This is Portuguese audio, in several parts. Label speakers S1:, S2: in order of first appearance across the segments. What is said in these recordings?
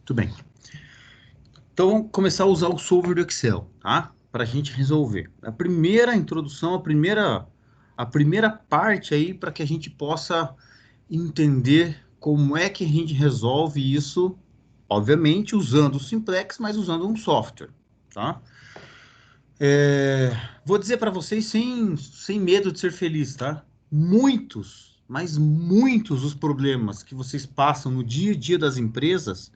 S1: Muito bem. Então, vamos começar a usar o solver do Excel, tá? Para a gente resolver. A primeira introdução, a primeira parte aí para que a gente possa entender como é que a gente resolve isso, obviamente usando o Simplex, mas usando um software, tá? Vou dizer para vocês sem medo de ser feliz, tá? Muitos, mas muitos os problemas que vocês passam no dia a dia das empresas,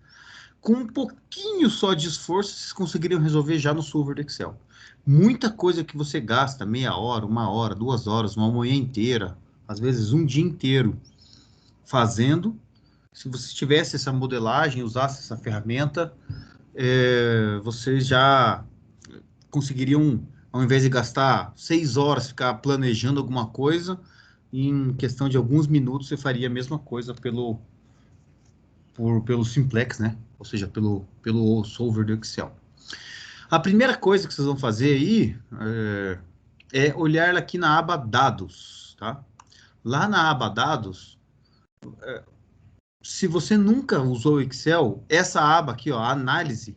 S1: com um pouquinho só de esforço, vocês conseguiriam resolver já no solver do Excel. Muita coisa que você gasta meia hora, 1 hora, 2 horas, uma manhã inteira, às vezes um dia inteiro fazendo. Se você tivesse essa modelagem, usasse essa ferramenta, vocês já conseguiriam, ao invés de gastar 6 horas ficar planejando alguma coisa, em questão de alguns minutos você faria a mesma coisa pelo Simplex, né? Ou seja, pelo solver do Excel. A primeira coisa que vocês vão fazer aí é olhar aqui na aba Dados, tá? Lá na aba Dados, se você nunca usou o Excel, essa aba aqui, ó, Análise,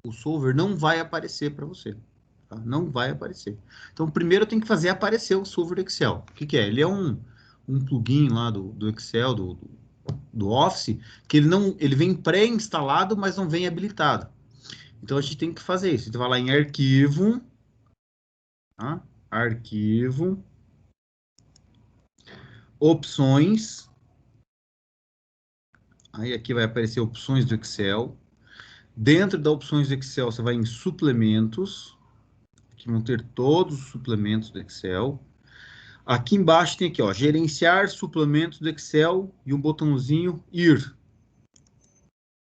S1: o solver não vai aparecer para você. Tá? Não vai aparecer. Então, primeiro eu tenho que fazer aparecer o solver do Excel. O que que é? Ele é um plugin lá do Excel, do Office, que ele vem pré-instalado, mas não vem habilitado. Então, a gente tem que fazer isso. Então, vai lá em Arquivo, tá? Arquivo, Opções. Aí aqui vai aparecer Opções do Excel. Dentro da Opções do Excel, você vai em Suplementos. Aqui vão ter todos os suplementos do Excel. Aqui embaixo tem aqui, ó, Gerenciar suplementos do Excel e um botãozinho Ir.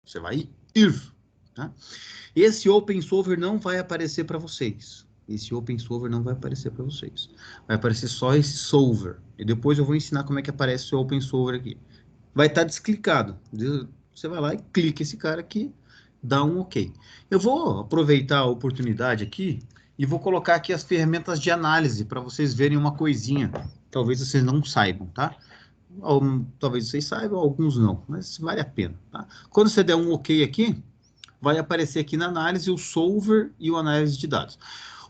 S1: Você vai Ir, tá? Esse Open Solver não vai aparecer para vocês. Esse Open Solver não vai aparecer para vocês. Vai aparecer só esse Solver. E depois eu vou ensinar como é que aparece o Open Solver aqui. Vai estar desclicado. Você vai lá e clica esse cara aqui, dá um OK. Eu vou aproveitar a oportunidade aqui e vou colocar aqui as ferramentas de análise para vocês verem uma coisinha. Talvez vocês não saibam, tá? Ou, talvez vocês saibam, alguns não, mas vale a pena, tá? Quando você der um OK aqui, vai aparecer aqui na análise o solver e o análise de dados.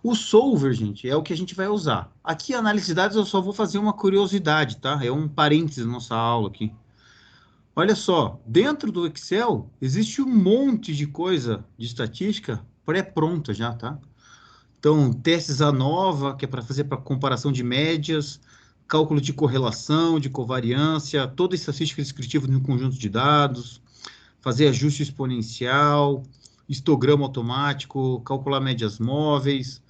S1: O solver, gente, é o que a gente vai usar. Aqui, a análise de dados, eu só vou fazer uma curiosidade, tá? É um parênteses na nossa aula aqui. Olha só, dentro do Excel, existe um monte de coisa de estatística pré-pronta já, tá? Então, testes ANOVA, que é para fazer para comparação de médias, cálculo de correlação, de covariância, toda estatística descritiva de um conjunto de dados, fazer ajuste exponencial, histograma automático, calcular médias móveis,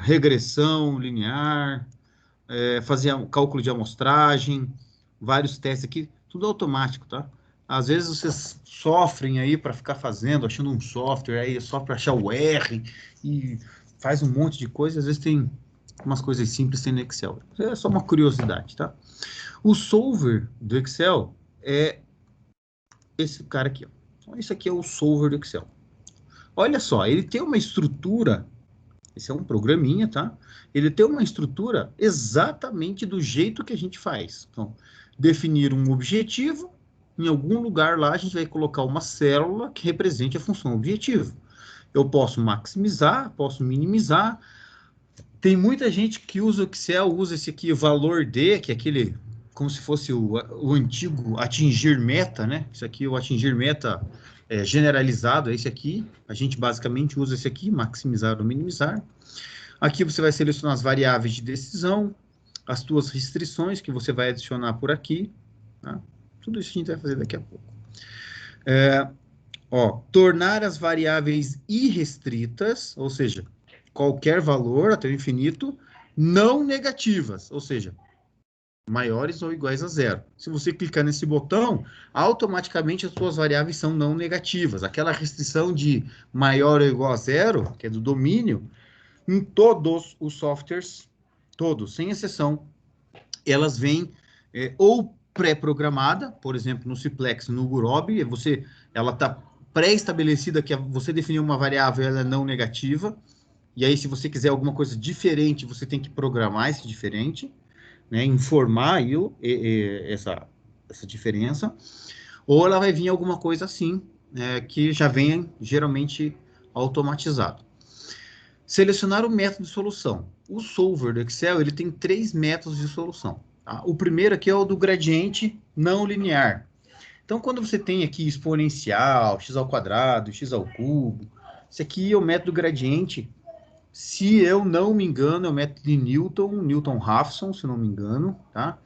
S1: regressão linear, fazer cálculo de amostragem, vários testes aqui, tudo automático, tá? Às vezes vocês sofrem aí para ficar fazendo, achando um software aí só para achar o R e faz um monte de coisa, às vezes tem umas coisas simples tem no Excel. É só uma curiosidade, tá? O solver do Excel é esse cara aqui, ó. Então, esse aqui é o solver do Excel. Olha só, ele tem uma estrutura, esse é um programinha, tá? Ele tem uma estrutura exatamente do jeito que a gente faz. Então, definir um objetivo, em algum lugar lá a gente vai colocar uma célula que represente a função objetivo. Eu posso maximizar, posso minimizar. Tem muita gente que usa o Excel, usa esse aqui, valor D, que é aquele, como se fosse o antigo atingir meta, né? Isso aqui, o atingir meta generalizado, é esse aqui. A gente basicamente usa esse aqui, maximizar ou minimizar. Aqui você vai selecionar as variáveis de decisão, as tuas restrições que você vai adicionar por aqui, tá? Tudo isso a gente vai fazer daqui a pouco. Tornar as variáveis irrestritas, ou seja, qualquer valor até o infinito, não negativas, ou seja, maiores ou iguais a zero. Se você clicar nesse botão, automaticamente as suas variáveis são não negativas. Aquela restrição de maior ou igual a zero, que é do domínio, em todos os softwares, todos, sem exceção, elas vêm ou pré-programada, por exemplo, no Simplex, no Gurobi, ela está pré-estabelecida que você definiu uma variável, ela é não negativa, e aí se você quiser alguma coisa diferente, você tem que programar esse diferente, né, informar aí essa diferença, ou ela vai vir alguma coisa assim, que já vem geralmente automatizado. Selecionar o método de solução. O solver do Excel, ele tem 3 métodos de solução. Tá? O primeiro aqui é o do gradiente não linear. Então, quando você tem aqui exponencial, x ao quadrado, x ao cubo, esse aqui é o método gradiente. Se eu não me engano, é o método de Newton-Raphson, se não me engano, tá?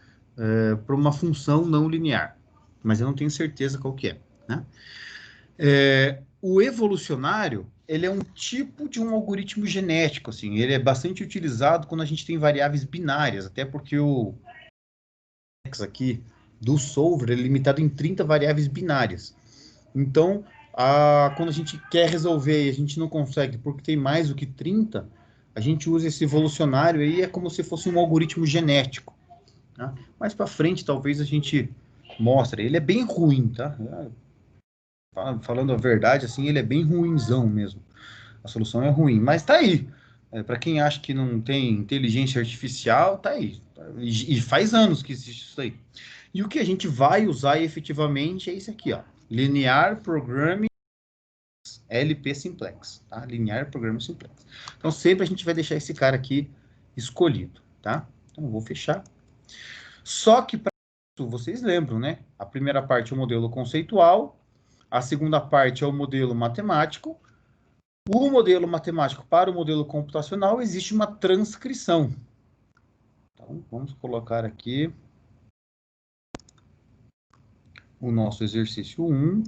S1: Para uma função não linear. Mas eu não tenho certeza qual que é, né? O evolucionário, ele é um tipo de um algoritmo genético, assim, ele é bastante utilizado quando a gente tem variáveis binárias, até porque o aqui do solver é limitado em 30 variáveis binárias. Então, quando a gente quer resolver e a gente não consegue porque tem mais do que 30, a gente usa esse evolucionário aí, é como se fosse um algoritmo genético. Tá? Mais para frente, talvez a gente mostre. Ele é bem ruim, tá? Falando a verdade, assim, ele é bem ruinzão mesmo. A solução é ruim, mas tá aí. Para quem acha que não tem inteligência artificial, tá aí. E faz anos que existe isso aí. E o que a gente vai usar efetivamente é isso aqui, ó. Linear Programming LP Simplex, tá? Linear Programming Simplex. Então, sempre a gente vai deixar esse cara aqui escolhido, tá? Então, eu vou fechar. Só que, para isso, vocês lembram, né? A primeira parte é o modelo conceitual, a segunda parte é o modelo matemático. O modelo matemático para o modelo computacional existe uma transcrição. Então, vamos colocar aqui o nosso exercício 1.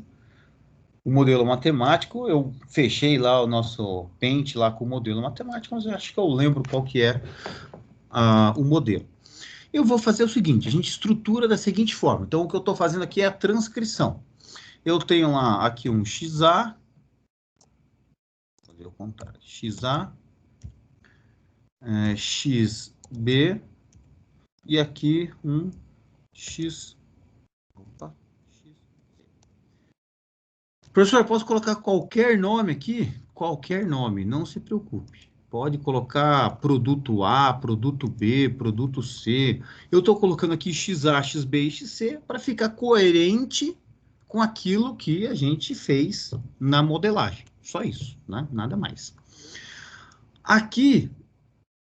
S1: O modelo matemático, eu fechei lá o nosso Paint lá com o modelo matemático, mas eu acho que eu lembro qual que é o modelo. Eu vou fazer o seguinte, a gente estrutura da seguinte forma. Então, o que eu estou fazendo aqui é a transcrição. Eu tenho lá aqui um XA, vou fazer o contrário, XA, XB, e aqui um X. Opa, X. Professor, posso colocar qualquer nome aqui? Qualquer nome, não se preocupe. Pode colocar produto A, produto B, produto C. Eu estou colocando aqui XA, XB e XC para ficar coerente com aquilo que a gente fez na modelagem. Só isso, né? Nada mais. Aqui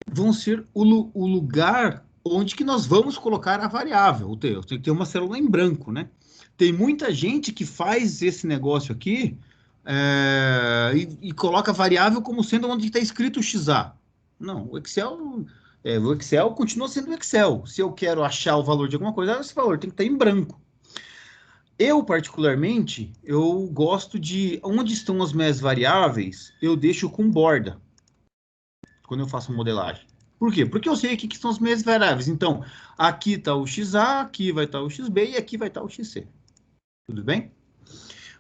S1: vão ser o lugar onde que nós vamos colocar a variável. Tem que ter uma célula em branco, né? Tem muita gente que faz esse negócio aqui e coloca a variável como sendo onde está escrito XA. Não, o Excel continua sendo o Excel. Se eu quero achar o valor de alguma coisa, esse valor tem que estar em branco. Eu, particularmente, eu gosto de onde estão as minhas variáveis, eu deixo com borda quando eu faço modelagem. Por quê? Porque eu sei aqui que são as minhas variáveis. Então, aqui está o XA, aqui vai estar o XB e aqui vai estar o XC. Tudo bem?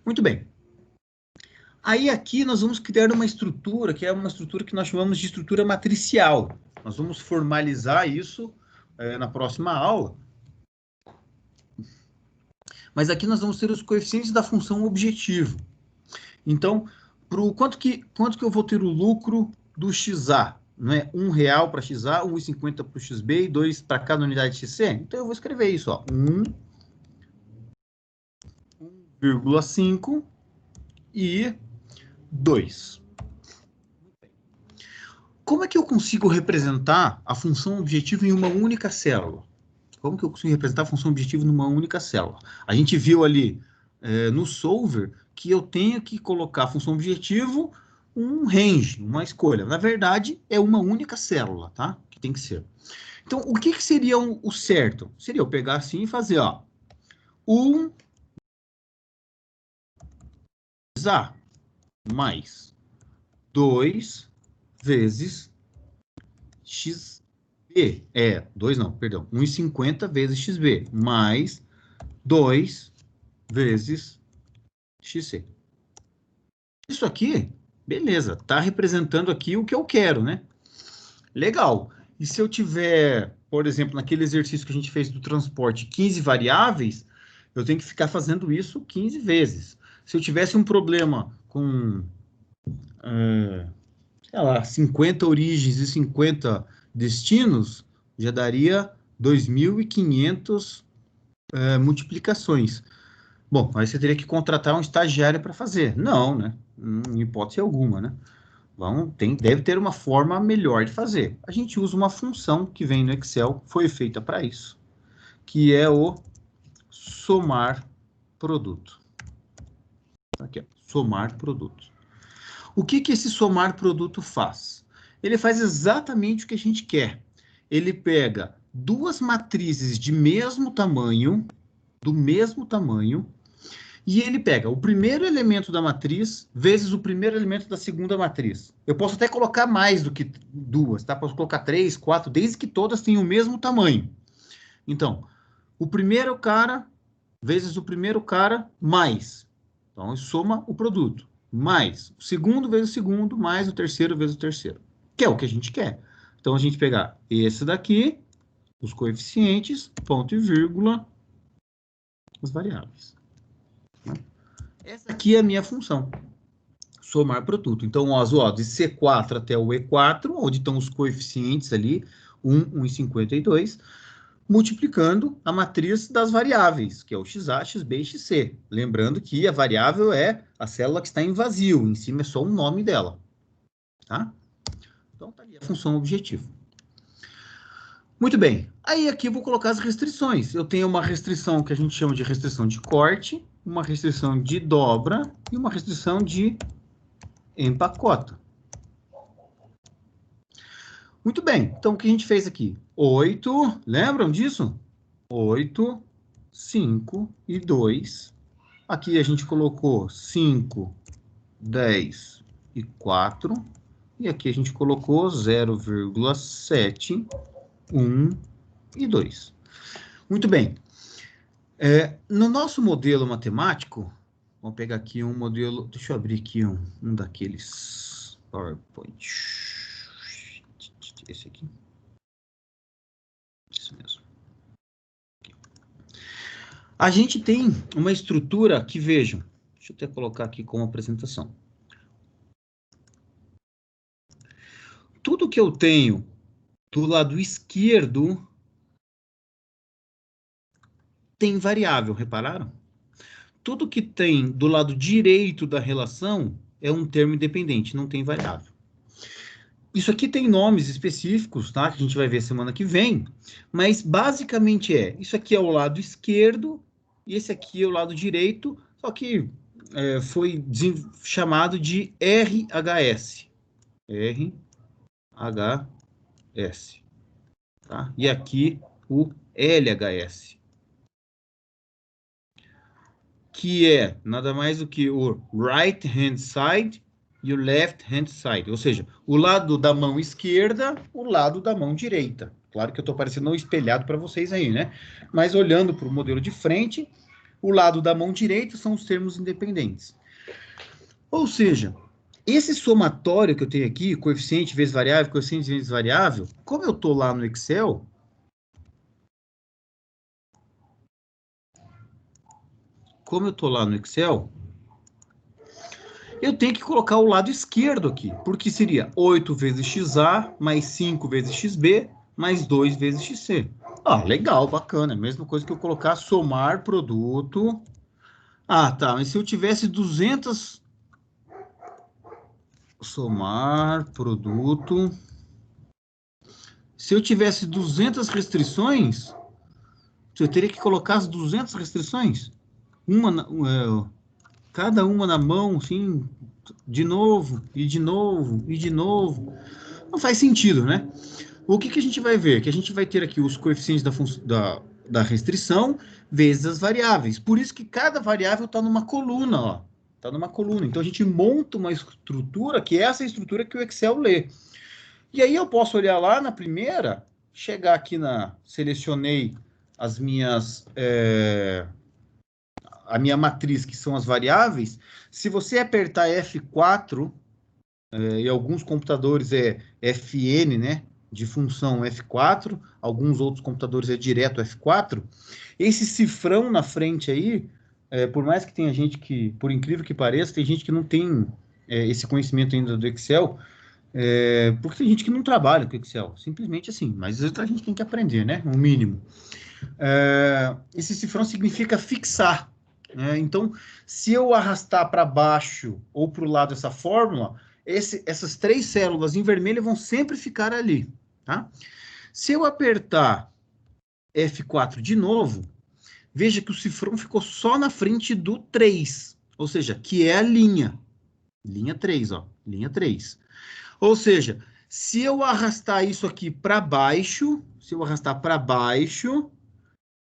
S1: Muito bem. Aí aqui nós vamos criar uma estrutura, que é uma estrutura que nós chamamos de estrutura matricial. Nós vamos formalizar isso na próxima aula. Mas aqui nós vamos ter os coeficientes da função objetivo. Então, quanto que eu vou ter o lucro do XA? Não é R$1 para XA, R$1,50 para o XB e 2 para cada unidade XC? Então, eu vou escrever isso, ó. 1,5 e 2. Como é que eu consigo representar a função objetivo em uma única célula? Como que eu consigo representar a função objetivo numa única célula? A gente viu ali no solver que eu tenho que colocar a função objetivo um range, uma escolha. Na verdade, é uma única célula, tá? Que tem que ser. Então, o que seria o certo? Seria eu pegar assim e fazer, ó, 1 A mais 2 vezes XB. 2 não, perdão. 1,50 vezes XB mais 2 vezes XC. Isso aqui, beleza, tá representando aqui o que eu quero, né? Legal. E se eu tiver, por exemplo, naquele exercício que a gente fez do transporte, 15 variáveis, eu tenho que ficar fazendo isso 15 vezes. Se eu tivesse um problema com, sei lá, 50 origens e 50 destinos, já daria 2.500 multiplicações. Bom, aí você teria que contratar um estagiário para fazer. Não, né? Em hipótese alguma, né? Deve ter uma forma melhor de fazer. A gente usa uma função que vem no Excel, foi feita para isso, que é o somar produto. Aqui, ó, somar produto. O que que esse somar produto faz? Ele faz exatamente o que a gente quer. Ele pega duas matrizes de mesmo tamanho, do mesmo tamanho, e ele pega o primeiro elemento da matriz vezes o primeiro elemento da segunda matriz. Eu posso até colocar mais do que duas, tá? Posso colocar 3, 4, desde que todas tenham o mesmo tamanho. Então, o primeiro cara vezes o primeiro cara mais. Então, soma o produto. Mais o segundo vezes o segundo, mais o terceiro vezes o terceiro. Que é o que a gente quer. Então, a gente pegar esse daqui, os coeficientes, ponto e vírgula, as variáveis. Essa aqui é a minha função. Somar produto. Então, ó, de C4 até o E4, onde estão os coeficientes ali, 1, 1,52, multiplicando a matriz das variáveis, que é o XA, XB e XC. Lembrando que a variável é a célula que está em vazio, em cima é só o nome dela. Tá? Então, tá ali a função objetivo. Muito bem. Aí aqui eu vou colocar as restrições. Eu tenho uma restrição que a gente chama de restrição de corte, uma restrição de dobra e uma restrição de empacota. Muito bem, então o que a gente fez aqui? 8, lembram disso? 8, 5 e 2. Aqui a gente colocou 5, 10 e 4. E aqui a gente colocou 0,7, 1 e 2. Muito bem. No nosso modelo matemático, vamos pegar aqui um modelo, deixa eu abrir aqui um daqueles PowerPoint. Esse aqui. Isso mesmo. Aqui. A gente tem uma estrutura que, vejam, deixa eu até colocar aqui como apresentação. Tudo que eu tenho do lado esquerdo tem variável, repararam? Tudo que tem do lado direito da relação é um termo independente, não tem variável. Isso aqui tem nomes específicos, tá? Que a gente vai ver semana que vem, mas basicamente isso aqui é o lado esquerdo e esse aqui é o lado direito, só que foi chamado de RHS. RHS. Tá? E aqui o LHS. Que é nada mais do que o right hand side e o left hand side, ou seja, o lado da mão esquerda, o lado da mão direita. Claro que eu estou parecendo um espelhado para vocês aí, né? Mas olhando para o modelo de frente, o lado da mão direita são os termos independentes. Ou seja, esse somatório que eu tenho aqui, coeficiente vezes variável, coeficiente vezes variável, como eu estou lá no Excel, eu tenho que colocar o lado esquerdo aqui, porque seria 8 vezes XA, mais 5 vezes XB, mais 2 vezes XC. Ah, legal, bacana. Mesma coisa que eu colocar somar produto. Ah, tá, mas se eu tivesse 200... Somar produto... Se eu tivesse 200 restrições, eu teria que colocar as 200 restrições? Cada uma na mão, assim, de novo, e de novo, e de novo. Não faz sentido, né? O que a gente vai ver? Que a gente vai ter aqui os coeficientes da restrição vezes as variáveis. Por isso que cada variável está numa coluna, ó. Está numa coluna. Então, a gente monta uma estrutura, que é essa estrutura que o Excel lê. E aí eu posso olhar lá na primeira, chegar aqui selecionei as minhas... a minha matriz, que são as variáveis. Se você apertar F4, e alguns computadores é FN, né? De função F4, alguns outros computadores é direto F4. Esse cifrão na frente aí, por mais que tenha gente que, por incrível que pareça, tem gente que não tem esse conhecimento ainda do Excel, porque tem gente que não trabalha com Excel, simplesmente assim, mas a gente tem que aprender, né? O mínimo. Esse cifrão significa fixar. Então, se eu arrastar para baixo ou para o lado essa fórmula, essas 3 células em vermelho vão sempre ficar ali, tá? Se eu apertar F4 de novo, veja que o cifrão ficou só na frente do 3, ou seja, que é a linha 3, ó, linha 3. Ou seja, se eu arrastar isso aqui para baixo,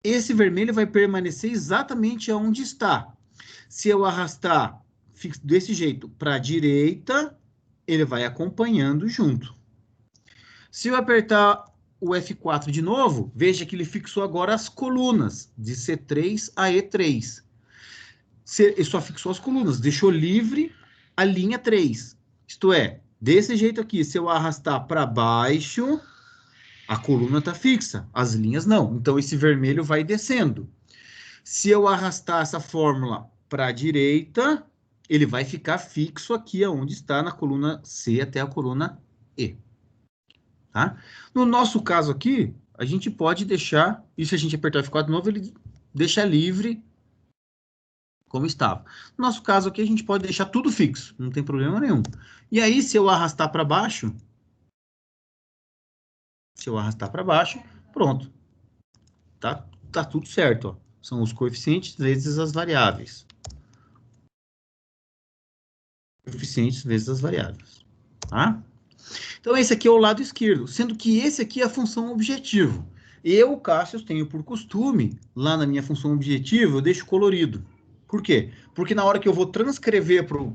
S1: esse vermelho vai permanecer exatamente onde está. Se eu arrastar desse jeito para a direita, ele vai acompanhando junto. Se eu apertar o F4 de novo, veja que ele fixou agora as colunas, de C3 a E3. Ele só fixou as colunas, deixou livre a linha 3. Isto é, desse jeito aqui, se eu arrastar para baixo, a coluna está fixa, as linhas não. Então, esse vermelho vai descendo. Se eu arrastar essa fórmula para a direita, ele vai ficar fixo aqui onde está na coluna C até a coluna E. Tá? No nosso caso aqui, a gente pode deixar, e se a gente apertar F4 de novo, ele deixa livre como estava. No nosso caso aqui, a gente pode deixar tudo fixo, não tem problema nenhum. E aí, se eu arrastar para baixo, pronto. Tá tudo certo, ó. São os coeficientes vezes as variáveis. Coeficientes vezes as variáveis, tá? Então, esse aqui é o lado esquerdo, sendo que esse aqui é a função objetivo. Eu, Cássio, tenho por costume, lá na minha função objetivo, eu deixo colorido. Por quê? Porque na hora que eu vou transcrever pro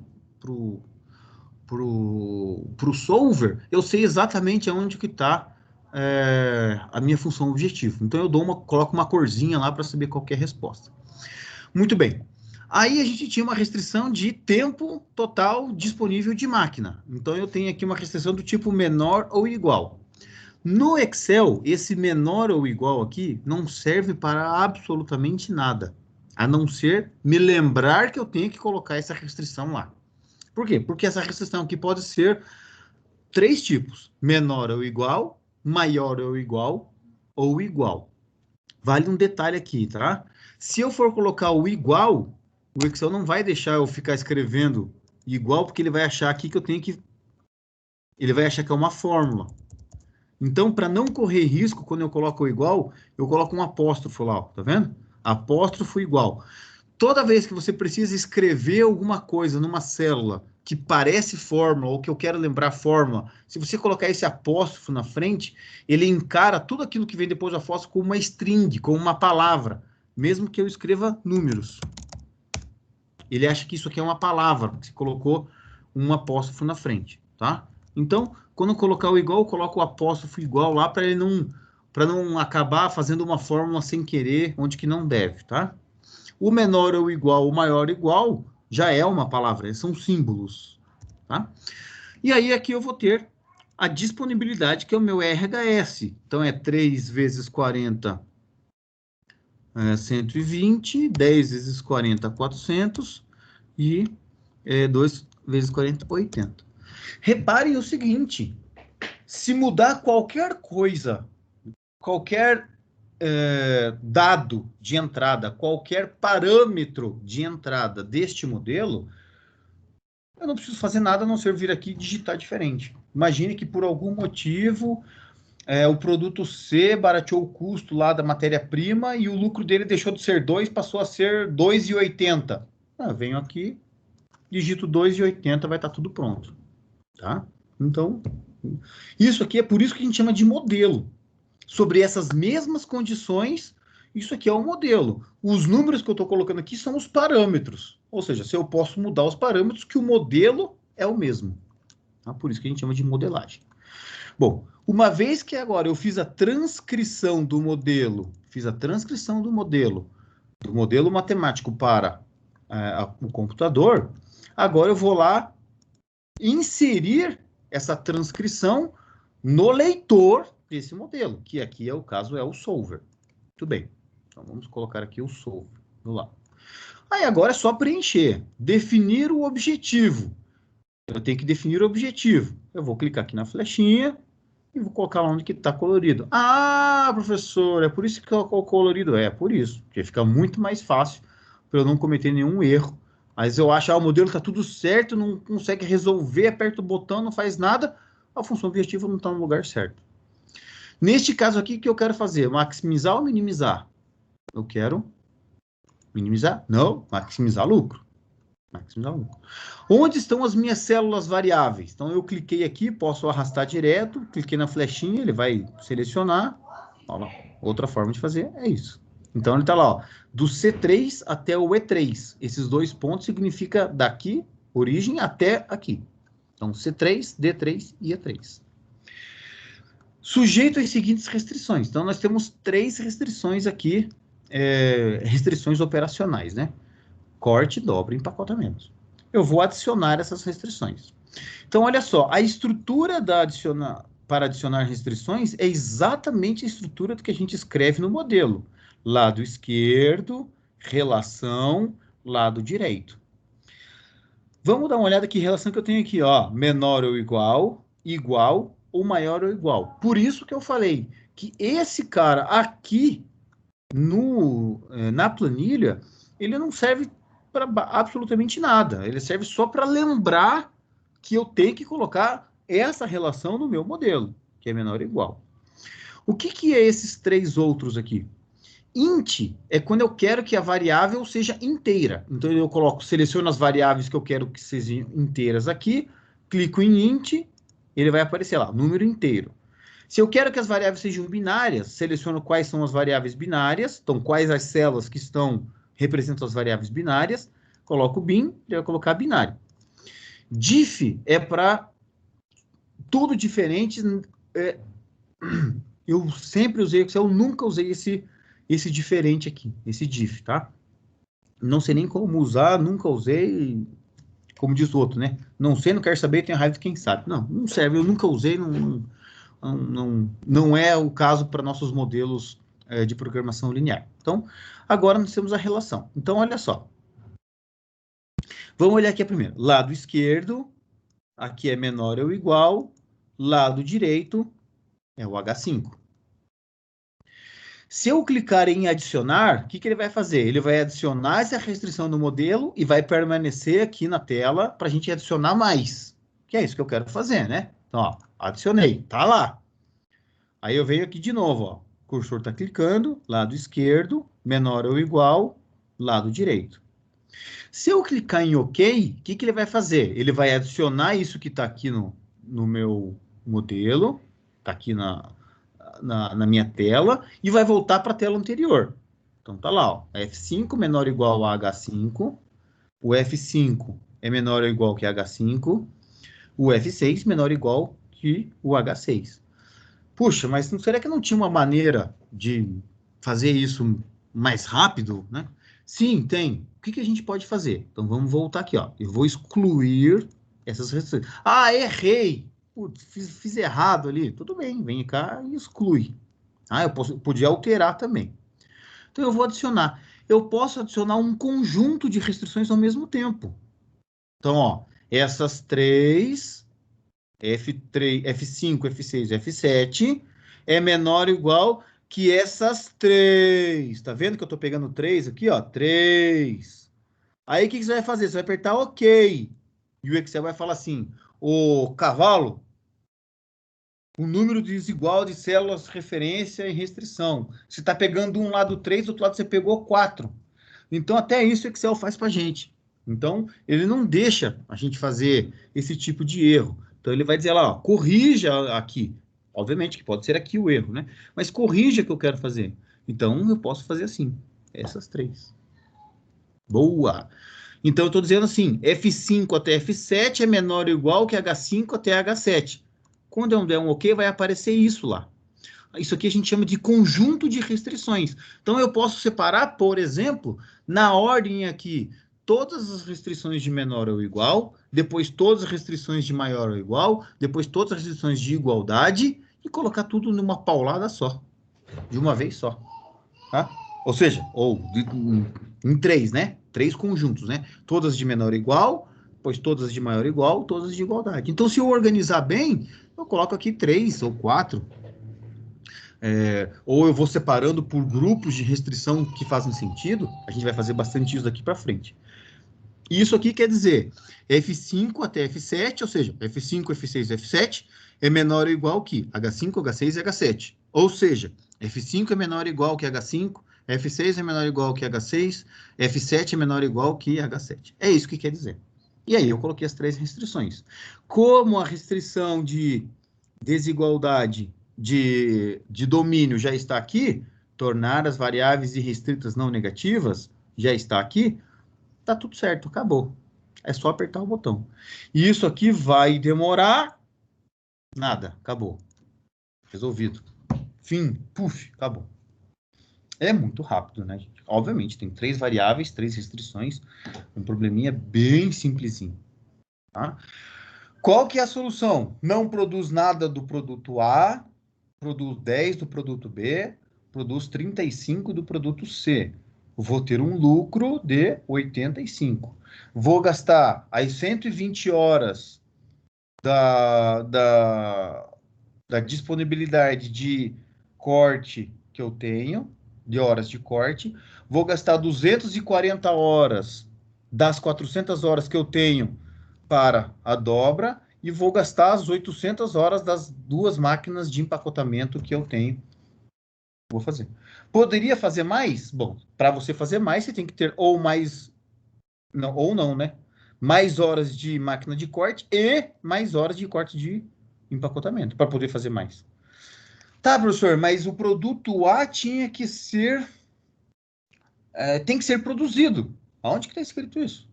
S1: solver, eu sei exatamente aonde que está a minha função objetivo. Então, eu coloco uma corzinha lá para saber qual que é a resposta. Muito bem. Aí a gente tinha uma restrição de tempo total disponível de máquina. Então, eu tenho aqui uma restrição do tipo menor ou igual. No Excel, esse menor ou igual aqui não serve para absolutamente nada, a não ser me lembrar que eu tenho que colocar essa restrição lá. Por quê? Porque essa restrição aqui pode ser 3 tipos: menor ou igual, maior ou igual. Vale um detalhe aqui, tá? Se eu for colocar o igual, o Excel não vai deixar eu ficar escrevendo igual, porque ele vai achar aqui que eu tenho que... Ele vai achar que é uma fórmula. Então, para não correr risco, quando eu coloco o igual, eu coloco um apóstrofo lá, ó, tá vendo? Apóstrofo igual. Toda vez que você precisa escrever alguma coisa numa célula que parece fórmula, ou que eu quero lembrar fórmula, se você colocar esse apóstrofo na frente, ele encara tudo aquilo que vem depois do apóstrofo como uma string, como uma palavra, mesmo que eu escreva números. Ele acha que isso aqui é uma palavra, que você colocou um apóstrofo na frente, tá? Então, quando eu colocar o igual, eu coloco o apóstrofo igual lá para ele não acabar fazendo uma fórmula sem querer, onde que não deve, tá? O menor ou igual, o maior igual, já é uma palavra, são símbolos, tá? E aí aqui eu vou ter a disponibilidade, que é o meu RHS. Então, é 3 vezes 40, 120, 10 vezes 40, 400, e 2 vezes 40, 80. Reparem o seguinte, se mudar qualquer coisa, qualquer dado de entrada, qualquer parâmetro de entrada deste modelo, eu não preciso fazer nada a não ser vir aqui e digitar diferente. Imagine que por algum motivo o produto C barateou o custo lá da matéria-prima e o lucro dele deixou de ser 2, passou a ser 2,80. Venho aqui, digito 2,80, vai estar tudo pronto. Tá? Então, isso aqui é por isso que a gente chama de modelo. Sobre essas mesmas condições, isso aqui é um modelo. Os números que eu estou colocando aqui são os parâmetros. Ou seja, se eu posso mudar os parâmetros, que o modelo é o mesmo. Tá? Por isso que a gente chama de modelagem. Bom, uma vez que agora eu fiz a transcrição do modelo, do modelo matemático para o computador, agora eu vou lá inserir essa transcrição no leitor desse modelo, que aqui é o caso, é o solver. Muito bem. Então, vamos colocar aqui o solver. Vamos lá. Aí, agora é só preencher. Definir o objetivo. Eu tenho que definir o objetivo. Eu vou clicar aqui na flechinha e vou colocar lá onde que está colorido. Ah, professor, é por isso que colocou colorido? É por isso, porque fica muito mais fácil para eu não cometer nenhum erro. Mas eu acho, o modelo está tudo certo, não consegue resolver, aperta o botão, não faz nada, a função objetiva não está no lugar certo. Neste caso aqui, o que eu quero fazer? Maximizar ou minimizar? Eu quero minimizar? Não, maximizar lucro. Maximizar lucro. Onde estão as minhas células variáveis? Então, eu cliquei aqui, posso arrastar direto, cliquei na flechinha, ele vai selecionar. Olha lá, outra forma de fazer é isso. Então, ele está lá, ó, do C3 até o E3. Esses 2 pontos significa daqui, origem, até aqui. Então, C3, D3 e E3. Sujeito às seguintes restrições. Então, nós temos 3 restrições aqui, restrições operacionais, né? Corte, dobra e empacotamento. Eu vou adicionar essas restrições. Então, olha só, a estrutura para adicionar restrições é exatamente a estrutura que a gente escreve no modelo. Lado esquerdo, relação, lado direito. Vamos dar uma olhada que relação que eu tenho aqui, ó, menor ou igual, igual ou maior ou igual. Por isso que eu falei que esse cara aqui na planilha, ele não serve para absolutamente nada. Ele serve só para lembrar que eu tenho que colocar essa relação no meu modelo, que é menor ou igual. O que é esses 3 outros aqui? Int é quando eu quero que a variável seja inteira. Então, eu seleciono as variáveis que eu quero que sejam inteiras aqui, clico em int, ele vai aparecer lá, número inteiro. Se eu quero que as variáveis sejam binárias, seleciono quais são as variáveis binárias, então quais as células que representam as variáveis binárias, coloco bin, ele vai colocar binário. Diff é para tudo diferente. Eu sempre usei Excel, eu nunca usei esse diferente aqui, esse diff, tá? Não sei nem como usar, nunca usei, como diz o outro, né? Não sei, não quero saber, tenho raiva de quem sabe. Não serve, eu nunca usei, não é o caso para nossos modelos de programação linear. Então, agora nós temos a relação. Então, olha só. Vamos olhar aqui primeiro. Lado esquerdo, aqui é menor ou igual. Lado direito é o H5. Se eu clicar em adicionar, o que ele vai fazer? Ele vai adicionar essa restrição no modelo e vai permanecer aqui na tela para a gente adicionar mais. Que é isso que eu quero fazer, né? Então, ó, adicionei, tá lá. Aí eu venho aqui de novo, ó. O cursor está clicando, lado esquerdo, menor ou igual, lado direito. Se eu clicar em OK, o que ele vai fazer? Ele vai adicionar isso que está aqui no meu modelo, está aqui na minha tela, e vai voltar para a tela anterior. Então, tá lá, ó, F5 menor ou igual a H5, o F5 é menor ou igual que H5, o F6 menor ou igual que o H6. Puxa, mas será que não tinha uma maneira de fazer isso mais rápido, né? Sim, tem. O que a gente pode fazer? Então, vamos voltar aqui, ó. Eu vou excluir essas restrições. Ah, errei! Putz, fiz errado ali. Tudo bem, vem cá e exclui. Ah, eu podia alterar também. Então, eu vou adicionar. Eu posso adicionar um conjunto de restrições ao mesmo tempo. Então, ó, essas 3... F3, F5, F6, F7 é menor ou igual que essas 3. Tá vendo que eu tô pegando 3 aqui, ó? 3. Aí, o que você vai fazer? Você vai apertar OK. E o Excel vai falar assim, o cavalo, o número desigual de células, referência e restrição. Você está pegando um lado 3, do outro lado você pegou 4. Então, até isso o Excel faz para a gente. Então, ele não deixa a gente fazer esse tipo de erro. Então, ele vai dizer lá, ó, corrija aqui. Obviamente que pode ser aqui o erro, né? Mas corrija o que eu quero fazer. Então, eu posso fazer assim, essas 3. Boa! Então, eu estou dizendo assim, F5 até F7 é menor ou igual que H5 até H7. Quando eu der um OK, vai aparecer isso lá. Isso aqui a gente chama de conjunto de restrições. Então, eu posso separar, por exemplo, na ordem aqui, todas as restrições de menor ou igual, depois todas as restrições de maior ou igual, depois todas as restrições de igualdade, e colocar tudo numa paulada só, de uma vez só. Tá? Ou seja, em 3, né? 3 conjuntos, né? Todas de menor ou igual, depois todas de maior ou igual, todas de igualdade. Então, se eu organizar bem, eu coloco aqui 3 ou 4 ou eu vou separando por grupos de restrição que fazem sentido. A gente vai fazer bastante isso daqui para frente. Isso aqui quer dizer F5 até F7, ou seja, F5, F6, F7 é menor ou igual que H5, H6 e H7. Ou seja, F5 é menor ou igual que H5, F6 é menor ou igual que H6, F7 é menor ou igual que H7. É isso que quer dizer. E aí eu coloquei as 3 restrições. Como a restrição de desigualdade de domínio já está aqui, tornar as variáveis irrestritas não negativas já está aqui, tá tudo certo, acabou. É só apertar o botão. E isso aqui vai demorar nada, acabou. Resolvido. Fim, puf, acabou. É muito rápido, né, gente? Obviamente, tem 3 variáveis, 3 restrições, um probleminha bem simplesinho, tá? Qual que é a solução? Não produz nada do produto A, produz 10 do produto B, produz 35 do produto C. Vou ter um lucro de 85. Vou gastar as 120 horas da disponibilidade de corte que eu tenho, de horas de corte. Vou gastar 240 horas das 400 horas que eu tenho para a dobra e vou gastar as 800 horas das 2 máquinas de empacotamento que eu tenho. Vou fazer. Poderia fazer mais? Bom, para você fazer mais, você tem que ter ou mais, não, ou não, né? Mais horas de máquina de corte e mais horas de corte de empacotamento para poder fazer mais. Tá, professor, mas o produto A tinha que ser, tem que ser produzido. Aonde que está escrito isso?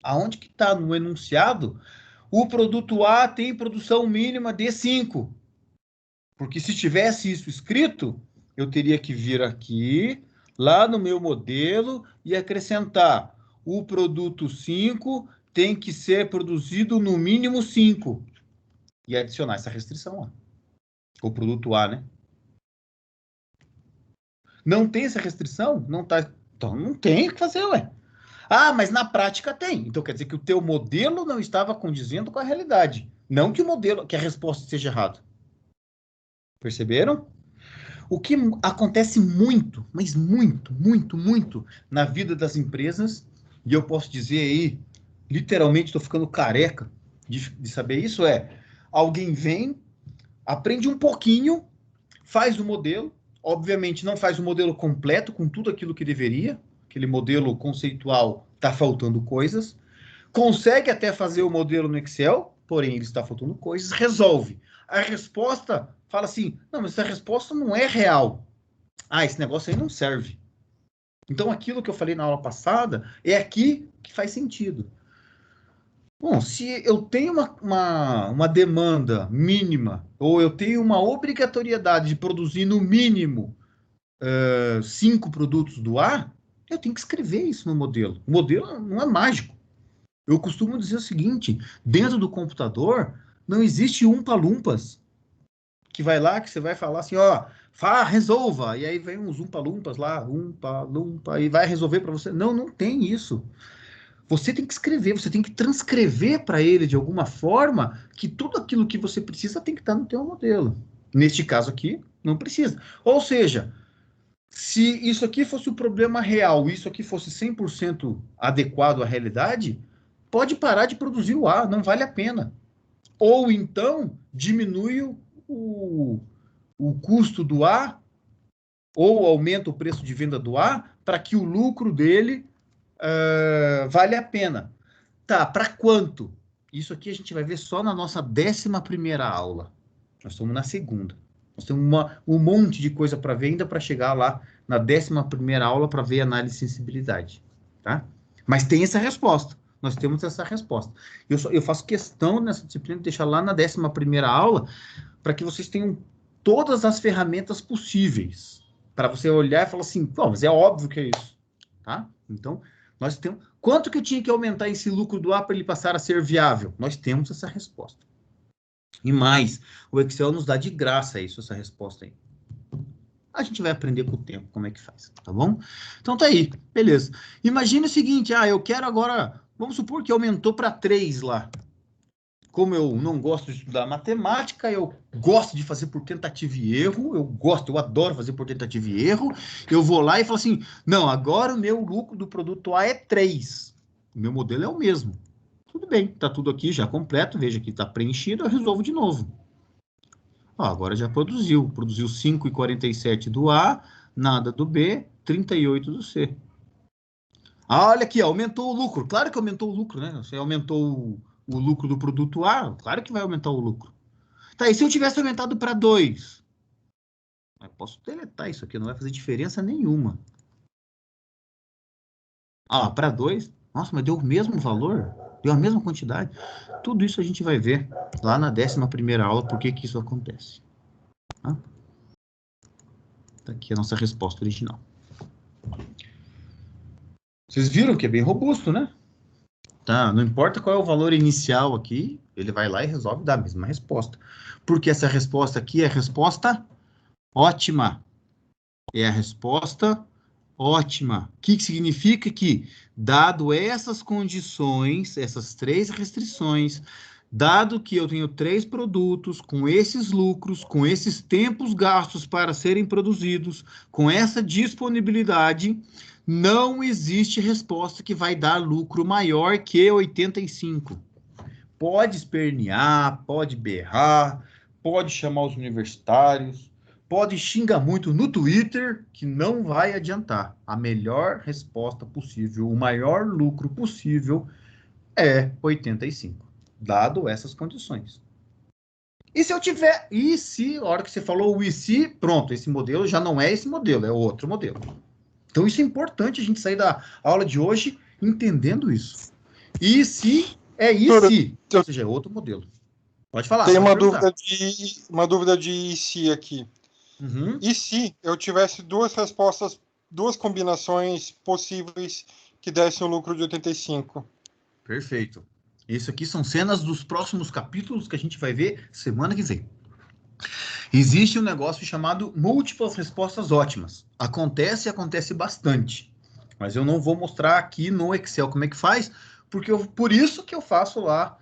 S1: Aonde que está no enunciado? O produto A tem produção mínima de 5. Porque se tivesse isso escrito, eu teria que vir aqui, lá no meu modelo, e acrescentar o produto 5 tem que ser produzido no mínimo 5. E adicionar essa restrição lá. O produto A, né? Não tem essa restrição? Não tá. Então não tem o que fazer, ué. Ah, mas na prática tem. Então quer dizer que o teu modelo não estava condizendo com a realidade. Não que o modelo, que a resposta esteja errada. Perceberam? O que acontece muito, mas muito, muito, muito na vida das empresas, e eu posso dizer aí, literalmente estou ficando careca de saber isso, alguém vem, aprende um pouquinho, faz o modelo, obviamente não faz o modelo completo com tudo aquilo que deveria, aquele modelo conceitual está faltando coisas, consegue até fazer o modelo no Excel, porém ele está faltando coisas, resolve. A resposta fala assim, não, mas essa resposta não é real. Ah, esse negócio aí não serve. Então, aquilo que eu falei na aula passada é aqui que faz sentido. Bom, se eu tenho uma demanda mínima, ou eu tenho uma obrigatoriedade de produzir no mínimo 5 produtos do A, eu tenho que escrever isso no modelo. O modelo não é mágico. Eu costumo dizer o seguinte, dentro do computador, não existe umpa-lumpas que vai lá, que você vai falar assim, ó, resolva, e aí vem uns umpa-lumpas lá, umpa-lumpa, e vai resolver para você. Não, não tem isso. Você tem que escrever, você tem que transcrever para ele de alguma forma que tudo aquilo que você precisa tem que estar no teu modelo. Neste caso aqui, não precisa. Ou seja, se isso aqui fosse o problema real, isso aqui fosse 100% adequado à realidade, pode parar de produzir o A, não vale a pena. Ou então, diminui o custo do A, ou aumenta o preço de venda do A, para que o lucro dele vale a pena. Tá, para quanto? Isso aqui a gente vai ver só na nossa 11ª aula. Nós estamos na segunda. Nós temos um monte de coisa para ver ainda para chegar lá na 11ª aula para ver análise de sensibilidade. Tá? Mas tem essa resposta. Nós temos essa resposta. Eu faço questão nessa disciplina de deixar lá na 11ª aula para que vocês tenham todas as ferramentas possíveis. Para você olhar e falar assim, pô, mas é óbvio que é isso. Tá? Então, nós temos... Quanto que tinha que aumentar esse lucro do A para ele passar a ser viável? Nós temos essa resposta. E mais, o Excel nos dá de graça isso, essa resposta aí. A gente vai aprender com o tempo como é que faz, tá bom? Então tá aí, beleza. Imagina o seguinte, eu quero agora, vamos supor que aumentou para 3 lá. como eu não gosto de estudar matemática, eu gosto de fazer por tentativa e erro, eu adoro fazer por tentativa e erro, eu vou lá e falo assim, não, agora o meu lucro do produto A é 3. O meu modelo é o mesmo. Tudo bem, está tudo aqui já completo, veja que está preenchido, eu resolvo de novo. Ó, agora já produziu 5,47 do A, nada do B, 38 do C. Ah, olha aqui, aumentou o lucro. Claro que aumentou o lucro, né? Você aumentou o lucro do produto A, claro que vai aumentar o lucro. Tá, e se eu tivesse aumentado para 2? Eu posso deletar isso aqui, não vai fazer diferença nenhuma. Ah, para 2? Nossa, mas deu o mesmo valor? Deu a mesma quantidade? Tudo isso a gente vai ver lá na 11ª aula, por que que isso acontece. Tá? Tá aqui a nossa resposta original. Vocês viram que é bem robusto, né? Tá, não importa qual é o valor inicial aqui, ele vai lá e resolve dar a mesma resposta. Porque essa resposta aqui é a resposta ótima. É a resposta ótima. O que significa que, dado essas condições, essas 3 restrições, dado que eu tenho 3 produtos com esses lucros, com esses tempos gastos para serem produzidos, com essa disponibilidade, não existe resposta que vai dar lucro maior que 85. Pode espernear, pode berrar, pode chamar os universitários, pode xingar muito no Twitter, que não vai adiantar. A melhor resposta possível, o maior lucro possível é 85, dado essas condições. E se eu tiver, e se, a hora que você falou o e se, pronto, esse modelo já não é esse modelo, é outro modelo. Então isso é importante a gente sair da aula de hoje entendendo isso. E se é e se, ou seja, é outro modelo. Pode falar,
S2: Tem
S1: pode
S2: uma
S1: perguntar.
S2: dúvida de e se aqui.
S1: Uhum.
S2: E se eu tivesse duas respostas, duas combinações possíveis que dessem um lucro de 85?
S1: Perfeito. Isso aqui são cenas dos próximos capítulos que a gente vai ver semana que vem. Existe um negócio chamado múltiplas respostas ótimas. Acontece e acontece bastante. Mas eu não vou mostrar aqui no Excel como é que faz, porque por isso que eu faço lá.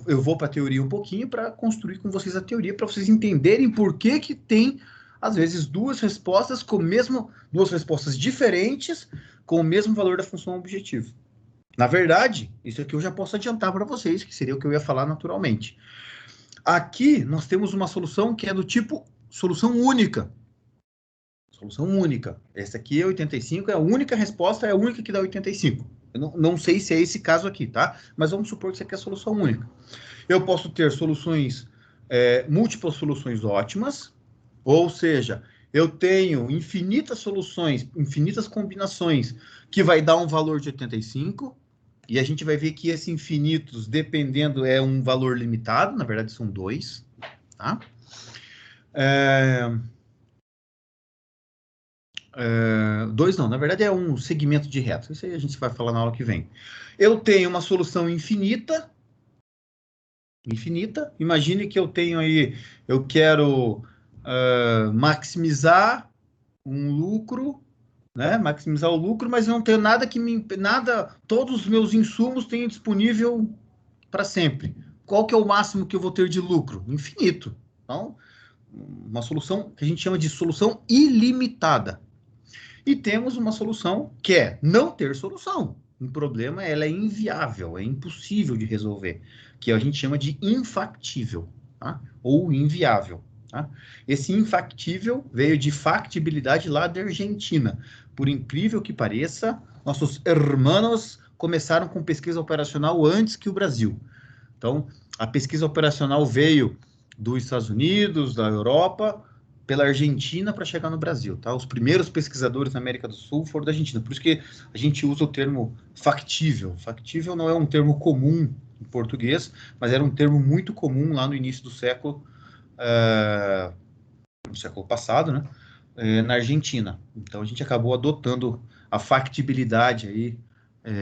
S1: Eu vou para a teoria um pouquinho para construir com vocês a teoria, para vocês entenderem por que que tem, às vezes, duas respostas duas respostas diferentes com o mesmo valor da função objetivo. Na verdade, isso aqui eu já posso adiantar para vocês, que seria o que eu ia falar naturalmente. Aqui nós temos uma solução que é do tipo solução única. Solução única. Essa aqui é 85, é a única resposta, é a única que dá 85. Eu não sei se é esse caso aqui, tá? Mas vamos supor que isso aqui é a solução única. Eu posso ter múltiplas soluções ótimas, ou seja, eu tenho infinitas soluções, infinitas combinações, que vai dar um valor de 85, e a gente vai ver que esse infinitos, dependendo, é um valor limitado, na verdade são 2, tá? Dois não, na verdade é um segmento de retas. Isso aí a gente vai falar na aula que vem. Eu tenho uma solução infinita. Imagine que eu tenho aí, eu quero maximizar um lucro, né? Maximizar o lucro, mas não tenho todos os meus insumos tenho disponível para sempre. Qual que é o máximo que eu vou ter de lucro? Infinito. Então, uma solução que a gente chama de solução ilimitada. E temos uma solução que é não ter solução. Um problema, ela é inviável, é impossível de resolver, que a gente chama de infactível, tá? Ou inviável. Tá? Esse infactível veio de factibilidade lá da Argentina. Por incrível que pareça, nossos hermanos começaram com pesquisa operacional antes que o Brasil. Então, a pesquisa operacional veio dos Estados Unidos, da Europa, pela Argentina para chegar no Brasil, tá? Os primeiros pesquisadores na América do Sul foram da Argentina, por isso que a gente usa o termo factível. Factível não é um termo comum em português, mas era um termo muito comum lá no início do século, no século passado, né? Na Argentina. Então a gente acabou adotando a factibilidade aí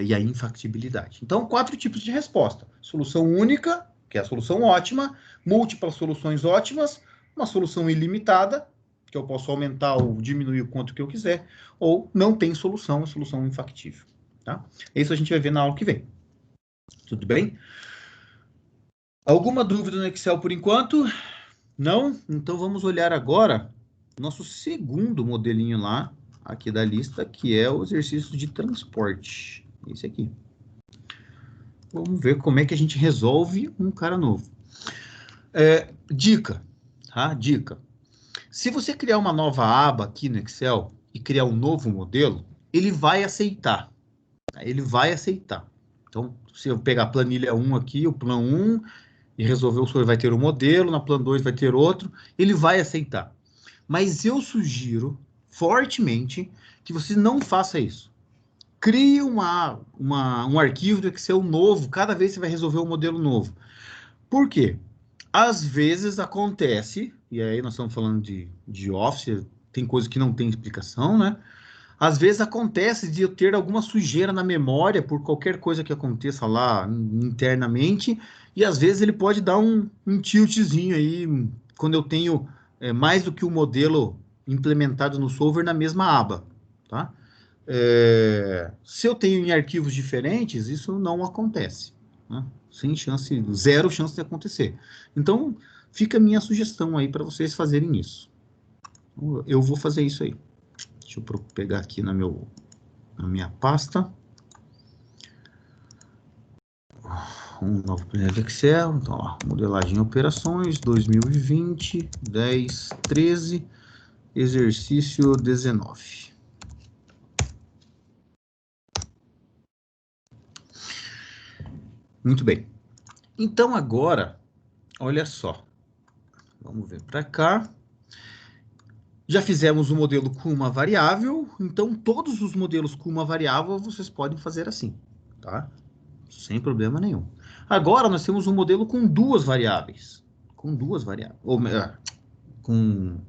S1: e a infactibilidade. Então, 4 tipos de resposta: solução única, que é a solução ótima, múltiplas soluções ótimas, uma solução ilimitada, que eu posso aumentar ou diminuir o quanto que eu quiser, ou não tem solução, é solução infactível. Tá? Isso a gente vai ver na aula que vem. Tudo bem? Alguma dúvida no Excel por enquanto? Não? Então vamos olhar agora nosso segundo modelinho lá, aqui da lista, que é o exercício de transporte. Esse aqui. Vamos ver como é que a gente resolve um cara novo. Dica, tá? Dica. Se você criar uma nova aba aqui no Excel e criar um novo modelo, ele vai aceitar. Tá? Ele vai aceitar. Então, se eu pegar a planilha 1 aqui, o plan 1, e resolver o senhor vai ter um modelo, na plan 2 vai ter outro, ele vai aceitar. Mas eu sugiro fortemente que você não faça isso. Crie um arquivo do Excel novo, cada vez você vai resolver um modelo novo. Por quê? Às vezes acontece, e aí nós estamos falando de Office, tem coisa que não tem explicação, né? Às vezes acontece de eu ter alguma sujeira na memória por qualquer coisa que aconteça lá internamente, e às vezes ele pode dar um tiltzinho aí, quando eu tenho mais do que um modelo implementado no solver na mesma aba, tá? Se eu tenho em arquivos diferentes, isso não acontece, né? Sem chance, zero chance de acontecer. Então, fica a minha sugestão aí para vocês fazerem isso. Eu vou fazer isso aí. Deixa eu pegar aqui na minha pasta. Um novo planilha de Excel. Então, ó, modelagem e operações, 2020, 10, 13, exercício 19. Muito bem. Então, agora, olha só. Vamos ver para cá. Já fizemos um modelo com uma variável, então todos os modelos com uma variável vocês podem fazer assim, tá? Sem problema nenhum. Agora nós temos um modelo com duas variáveis. Com duas variáveis. Ou melhor, com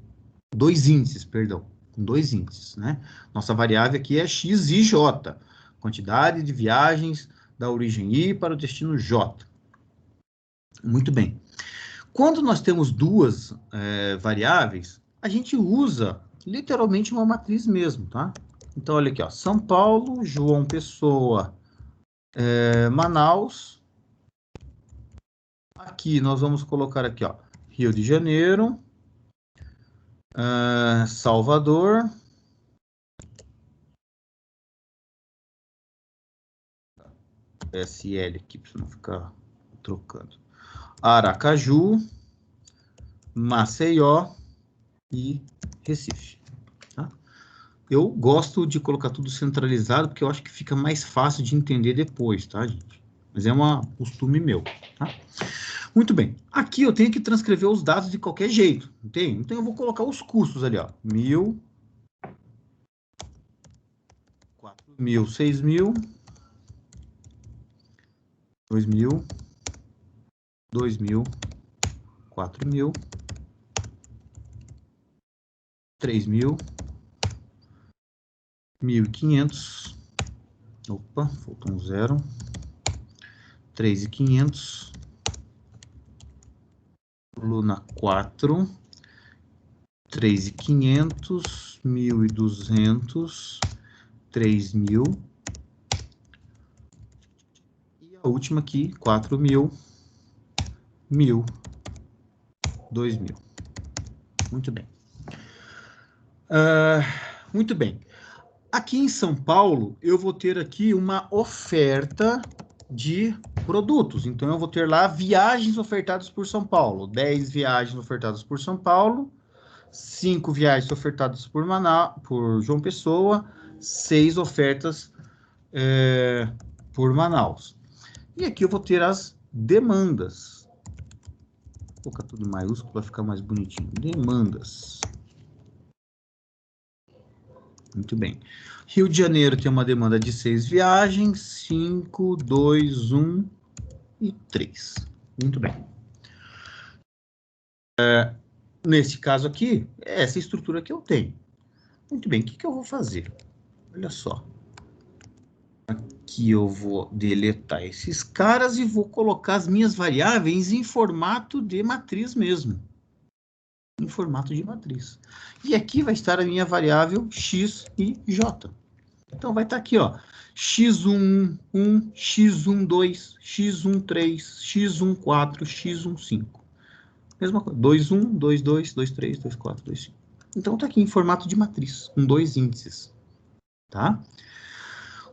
S1: dois índices, perdão. Com dois índices, né? Nossa variável aqui é x e j. Quantidade de viagens da origem I para o destino J. Muito bem. Quando nós temos duas variáveis, a gente usa literalmente uma matriz mesmo, tá? Então, olha aqui, ó. São Paulo, João Pessoa, Manaus. Aqui nós vamos colocar aqui, ó, Rio de Janeiro, Salvador, SL aqui para não ficar trocando, Aracaju, Maceió e Recife. Tá? Eu gosto de colocar tudo centralizado porque eu acho que fica mais fácil de entender depois, tá, gente? Mas é um costume meu, tá? Muito bem. Aqui eu tenho que transcrever os dados de qualquer jeito, entende? Então eu vou colocar os custos ali, ó. 1.000, 4.000, 6.000, 2.000, 2.000, 4.000, 3.000, 1.500. Opa, faltou um zero. 3.500. Coluna 4. 3.500, 1.200, 3.000. E a última aqui, 4.000, 1.000, 2.000. Muito bem. Muito bem. Aqui em São Paulo, eu vou ter aqui uma oferta de produtos. Então, eu vou ter lá viagens ofertadas por São Paulo. 10 viagens ofertadas por São Paulo, 5 viagens ofertadas por João Pessoa, 6 ofertas por Manaus. E aqui eu vou ter as demandas. Vou colocar tudo em maiúsculo para ficar mais bonitinho. Demandas. Muito bem. Rio de Janeiro tem uma demanda de 6 viagens, 5, 2, 1 e 3. Muito bem. Nesse caso aqui, é essa estrutura que eu tenho. Muito bem, o que eu vou fazer? Olha só. Aqui eu vou deletar esses caras e vou colocar as minhas variáveis em formato de matriz mesmo. Em formato de matriz. E aqui vai estar a minha variável x e j. Então, vai estar aqui, ó, x1, 1, x1, 2, x1, 3, x1, 4, x1, 5. Mesma coisa, 2, 1, 2, 2, 2, 3, 2, 4, 2, 5. Então, está aqui em formato de matriz, com 2 índices, tá?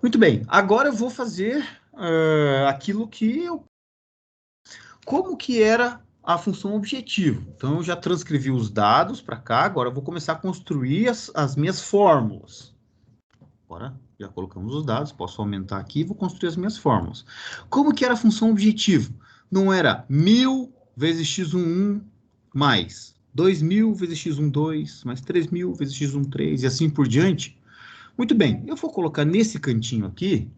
S1: Muito bem, agora eu vou fazer aquilo que eu... Como que era a função objetivo? Então, eu já transcrevi os dados para cá, agora eu vou começar a construir as minhas fórmulas. Agora, já colocamos os dados, posso aumentar aqui e vou construir as minhas fórmulas. Como que era a função objetivo? Não era 1000 vezes x1, mais 2000 vezes x1, 2, mais 3000 vezes x1, 3, e assim por diante? Muito bem, eu vou colocar nesse cantinho aqui,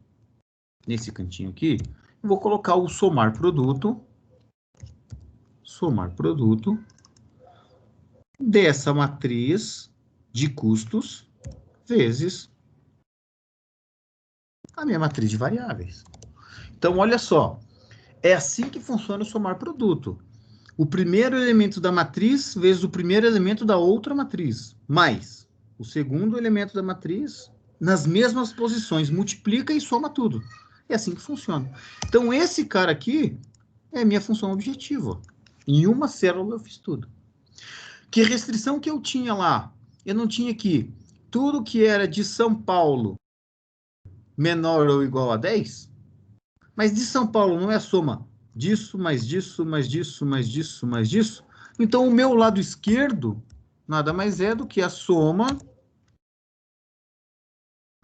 S1: eu vou colocar o somar produto dessa matriz de custos vezes a minha matriz de variáveis. Então, olha só, é assim que funciona o somar produto. O primeiro elemento da matriz vezes o primeiro elemento da outra matriz, mais o segundo elemento da matriz nas mesmas posições, multiplica e soma tudo. É assim que funciona. Então, esse cara aqui é a minha função objetiva. Em uma célula eu fiz tudo. Que restrição que eu tinha lá? Eu não tinha aqui tudo que era de São Paulo menor ou igual a 10? Mas de São Paulo não é a soma disso, mais disso, mais disso, mais disso, mais disso? Então, o meu lado esquerdo nada mais é do que a soma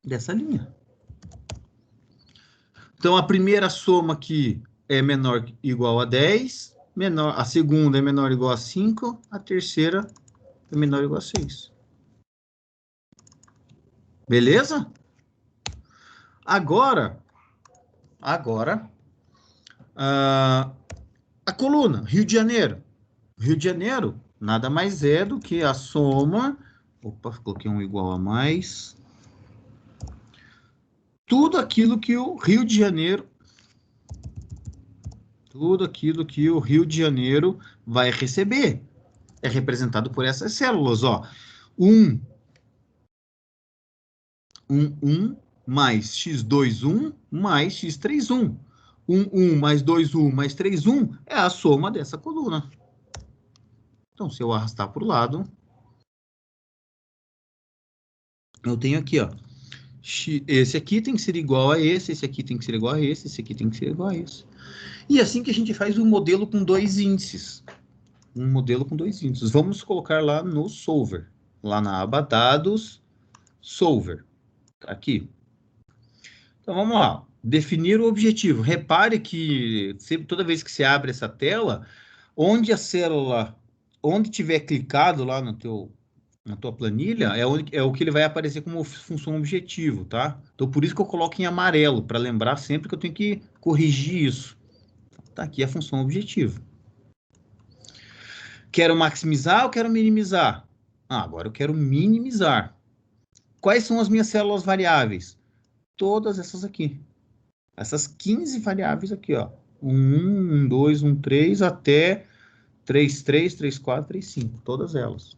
S1: dessa linha. Então, a primeira soma aqui é menor ou igual a 10, a segunda é menor ou igual a 5, a terceira é menor ou igual a 6. Beleza? Agora, a coluna, Rio de Janeiro. Rio de Janeiro nada mais é do que a soma... Opa, coloquei um igual a mais. Tudo aquilo que o Rio de Janeiro... Tudo aquilo que o Rio de Janeiro vai receber. É representado por essas células, ó. 1 mais x2, 1 mais x3, 1. 1 mais 2, 1 mais 3, 1 é a soma dessa coluna. Então, se eu arrastar para o lado, eu tenho aqui, ó. Esse aqui tem que ser igual a esse aqui tem que ser igual a esse aqui tem que ser igual a esse. E assim que a gente faz um modelo com 2 índices. Um modelo com 2 índices. Vamos colocar lá no Solver. Lá na aba Dados, Solver. Tá aqui. Então, vamos lá. Definir o objetivo. Repare que toda vez que você abre essa tela, onde a célula, onde tiver clicado lá na tua planilha, é o que ele vai aparecer como função objetivo, tá? Então, por isso que eu coloco em amarelo, para lembrar sempre que eu tenho que corrigir isso. Tá aqui a função objetivo. Quero maximizar ou quero minimizar? Agora eu quero minimizar. Quais são as minhas células variáveis? Todas essas aqui. Essas 15 variáveis aqui, ó. 1, 2, 3, até 3, 4, 3, 5. Todas elas.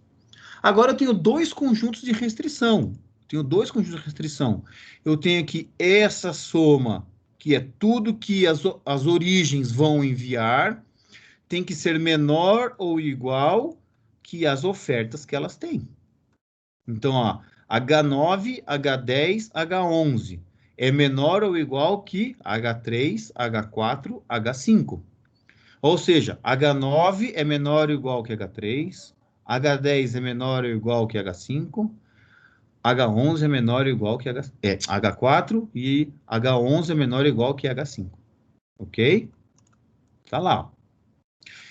S1: Agora eu tenho dois conjuntos de restrição. Eu tenho aqui essa soma, que é tudo que as origens vão enviar, tem que ser menor ou igual que as ofertas que elas têm. Então, ó, H9, H10, H11 é menor ou igual que H3, H4, H5. Ou seja, H9 é menor ou igual que H3, H10 é menor ou igual que H5, H11 é menor ou igual que H4 e H11 é menor ou igual que H5. Ok? Tá lá.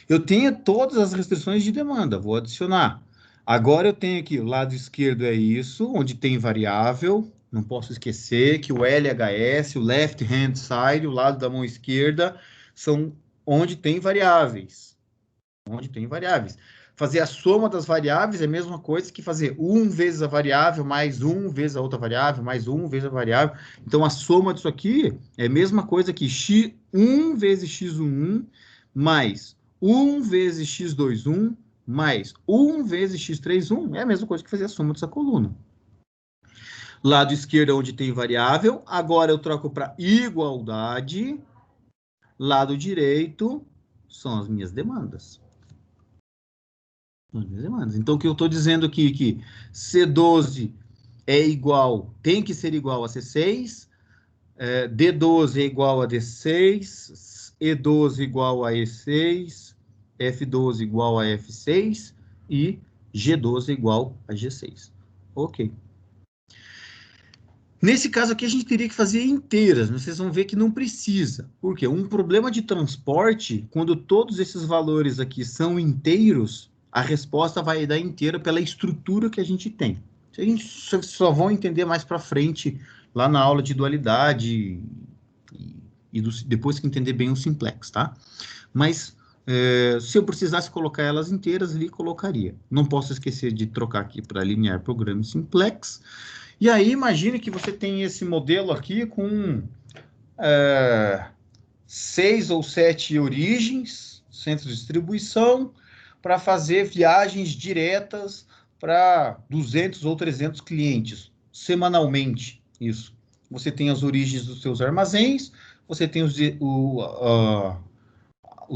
S1: Eu tenho todas as restrições de demanda, vou adicionar. Agora eu tenho aqui, o lado esquerdo é isso, onde tem variável. Não posso esquecer que o LHS, o left hand side, o lado da mão esquerda, são onde tem variáveis. Fazer a soma das variáveis é a mesma coisa que fazer 1 vezes a variável, mais 1 vezes a outra variável, mais 1 vezes a variável. Então, a soma disso aqui é a mesma coisa que 1 vezes x1, mais 1 vezes x2, mais 1 vezes x3, é a mesma coisa que fazer a soma dessa coluna. Lado esquerdo é onde tem variável. Agora eu troco para igualdade. Lado direito são as minhas demandas. As minhas demandas. Então, o que eu estou dizendo aqui que C12 é igual, tem que ser igual a C6, D12 é igual a D6, E12 igual a E6, F12 igual a F6 e G12 igual a G6. Ok. Nesse caso aqui, a gente teria que fazer inteiras, mas vocês vão ver que não precisa. Por quê? Um problema de transporte, quando todos esses valores aqui são inteiros, a resposta vai dar inteira pela estrutura que a gente tem. A gente só vão entender mais para frente, lá na aula de dualidade, depois que entender bem o simplex, tá? Mas, se eu precisasse colocar elas inteiras, ali colocaria. Não posso esquecer de trocar aqui para linear programa simplex. E aí, imagine que você tem esse modelo aqui com 6 ou 7 origens, centro de distribuição, para fazer viagens diretas para 200 ou 300 clientes, semanalmente, isso. Você tem as origens dos seus armazéns, você tem os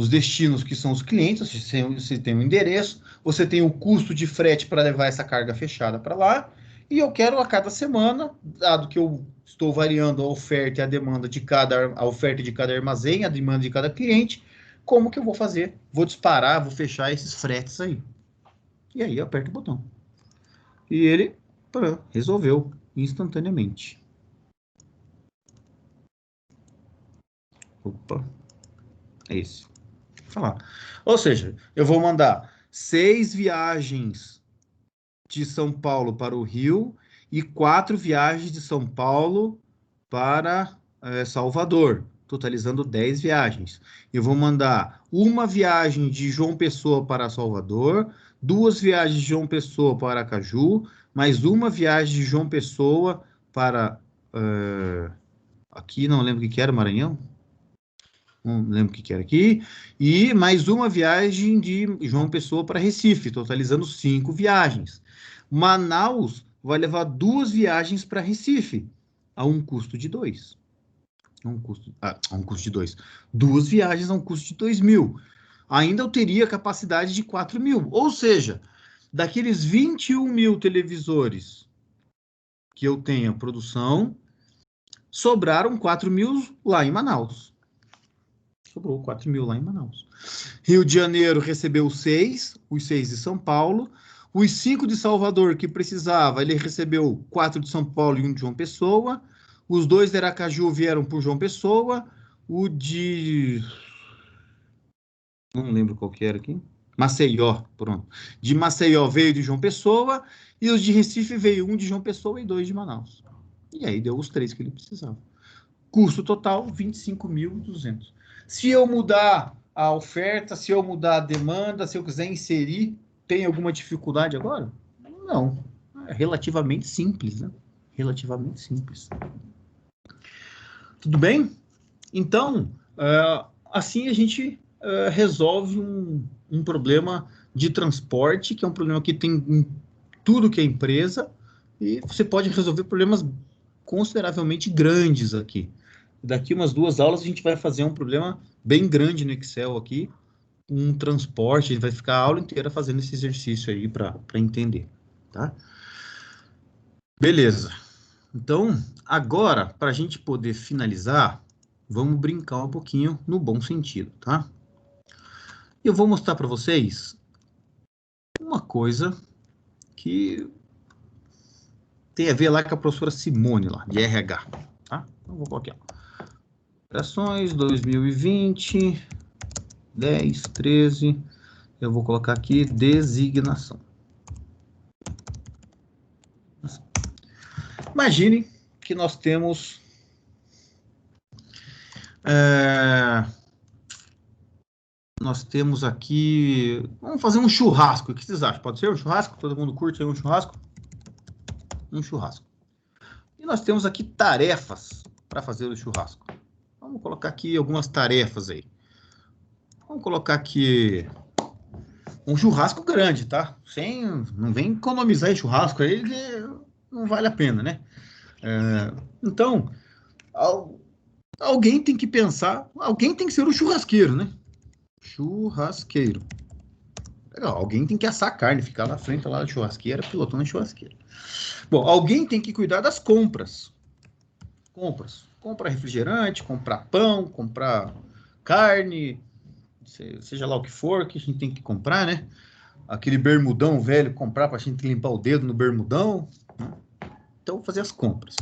S1: destinos que são os clientes, você tem o endereço, você tem o custo de frete para levar essa carga fechada para lá, e eu quero a cada semana, dado que eu estou variando a oferta e a demanda a oferta de cada armazém, a demanda de cada cliente, como que eu vou fazer? Vou disparar, vou fechar esses fretes aí. E aí eu aperto o botão. E ele resolveu instantaneamente. Opa, é esse. Vou falar. Ou seja, eu vou mandar 6 viagens de São Paulo para o Rio e 4 viagens de São Paulo para Salvador, totalizando 10 viagens. Eu vou mandar uma viagem de João Pessoa para Salvador, 2 viagens de João Pessoa para Aracaju, mais uma viagem de João Pessoa para aqui, não lembro o que era, Maranhão? Não lembro o que era aqui, e mais uma viagem de João Pessoa para Recife, totalizando 5 viagens. Manaus vai levar 2 viagens para Recife, a um custo de 2. A um custo de 2. 2 viagens a um custo de 2.000. Ainda eu teria capacidade de 4.000. Ou seja, daqueles 21.000 televisores que eu tenho a produção, sobraram 4.000 lá em Manaus. Sobrou 4.000 lá em Manaus. Rio de Janeiro recebeu 6, os 6 de São Paulo. Os 5 de Salvador que precisava, ele recebeu 4 de São Paulo e 1 de João Pessoa. Os 2 de Aracaju vieram por João Pessoa. O de... não lembro qual que era aqui. Maceió, pronto. De Maceió veio de João Pessoa. E os de Recife veio 1 de João Pessoa e 2 de Manaus. E aí deu os 3 que ele precisava. Custo total, 25.200. Se eu mudar a oferta, se eu mudar a demanda, se eu quiser inserir, tem alguma dificuldade agora? Não. É relativamente simples, né? Relativamente simples. Tudo bem? Então, assim a gente resolve um problema de transporte, que é um problema que tem em tudo que é empresa, e você pode resolver problemas consideravelmente grandes aqui. Daqui umas 2 aulas a gente vai fazer um problema bem grande no Excel aqui, um transporte, a gente vai ficar a aula inteira fazendo esse exercício aí para entender, tá? Beleza. Então, agora, para a gente poder finalizar, vamos brincar um pouquinho no bom sentido, tá? Eu vou mostrar para vocês uma coisa que tem a ver lá com a professora Simone, lá, de RH, tá? Então, vou colocar aqui, ó. Operações 2020, 10, 13, eu vou colocar aqui designação. Imagine que nós temos aqui, vamos fazer um churrasco, o que vocês acham? Pode ser um churrasco? Todo mundo curte aí um churrasco? Um churrasco. E nós temos aqui tarefas para fazer o churrasco. Vamos colocar aqui algumas tarefas aí. Vamos colocar aqui um churrasco grande, tá? Não vem economizar em churrasco aí, que não vale a pena, né? Então, alguém tem que pensar, alguém tem que ser o churrasqueiro, né? Churrasqueiro. Legal, alguém tem que assar carne, ficar na frente lá da churrasqueira, pilotando a churrasqueira. Bom, alguém tem que cuidar das compras. Comprar refrigerante, comprar pão, comprar carne, seja lá o que for que a gente tem que comprar, né? Aquele bermudão velho, comprar para a gente limpar o dedo no bermudão. Né? Então, fazer as compras.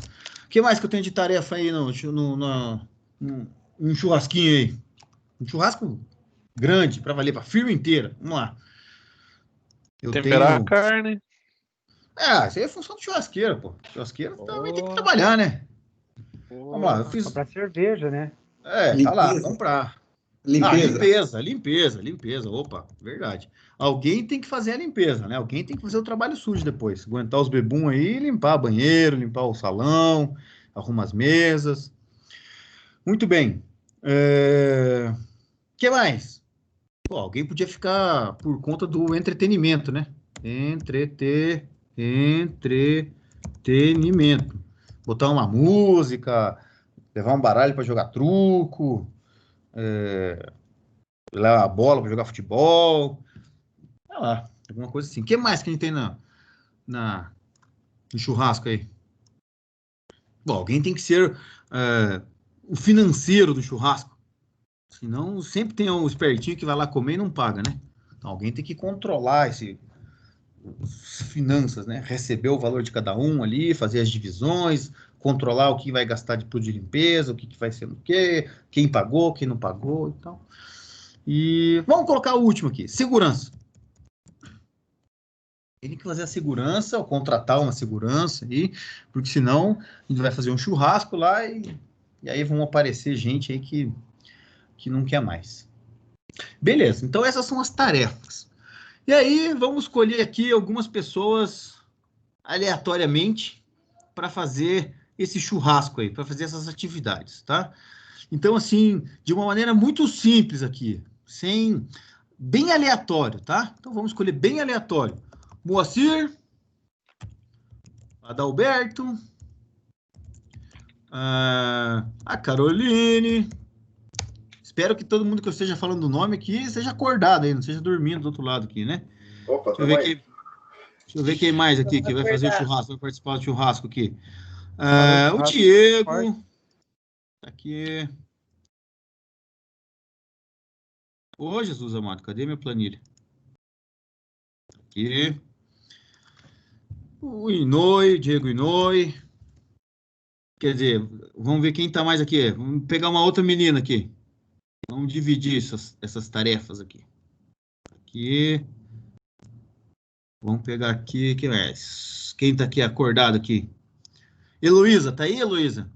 S1: O que mais que eu tenho de tarefa aí um churrasquinho aí? Um churrasco grande, para valer, para firma inteira. Vamos lá.
S3: Temperar a carne.
S1: Isso aí é função do churrasqueiro, pô. Churrasqueiro também tem que trabalhar, né? Vamos lá, eu fiz.
S4: Comprar cerveja, né?
S1: Tá lá, comprar.
S5: Limpeza.
S1: Limpeza. Opa, verdade. Alguém tem que fazer a limpeza, né? Alguém tem que fazer o trabalho sujo depois. Aguentar os bebum aí, limpar banheiro, limpar o salão, arrumar as mesas. Muito bem. Que mais? Pô, alguém podia ficar por conta do entretenimento, né? Entretenimento. Botar uma música, levar um baralho para jogar truco, levar a bola para jogar futebol, sei lá, alguma coisa assim. O que mais que a gente tem no churrasco aí? Bom, alguém tem que ser o financeiro do churrasco. Senão, sempre tem um espertinho que vai lá comer e não paga, né? Então, alguém tem que controlar as finanças, né? Receber o valor de cada um ali, fazer as divisões, controlar o que vai gastar de produto de limpeza, o que vai ser o quê, quem pagou, quem não pagou e tal. E vamos colocar o último aqui, segurança. Tem que fazer a segurança, ou contratar uma segurança aí, porque senão a gente vai fazer um churrasco lá e aí vão aparecer gente aí que não quer mais. Beleza, então essas são as tarefas. E aí vamos escolher aqui algumas pessoas aleatoriamente para fazer esse churrasco aí, para fazer essas atividades, tá? Então, assim, de uma maneira muito simples aqui, bem aleatório, tá? Então vamos escolher bem aleatório. Moacir, Adalberto, a Caroline. Espero que todo mundo que eu esteja falando o nome aqui esteja acordado aí, não esteja dormindo do outro lado aqui, né?
S5: Opa,
S1: Deixa eu ver quem mais aqui que vai fazer o churrasco, vai participar do churrasco aqui. O Diego. Tá aqui. Ô, Jesus amado, cadê minha planilha? Aqui. O Inoi, Diego Inoi. Quer dizer, vamos ver quem tá mais aqui. Vamos pegar uma outra menina aqui. Vamos dividir essas tarefas aqui. Aqui. Vamos pegar aqui. Quem mais? Quem tá aqui acordado aqui? Heloísa, tá aí, Heloísa?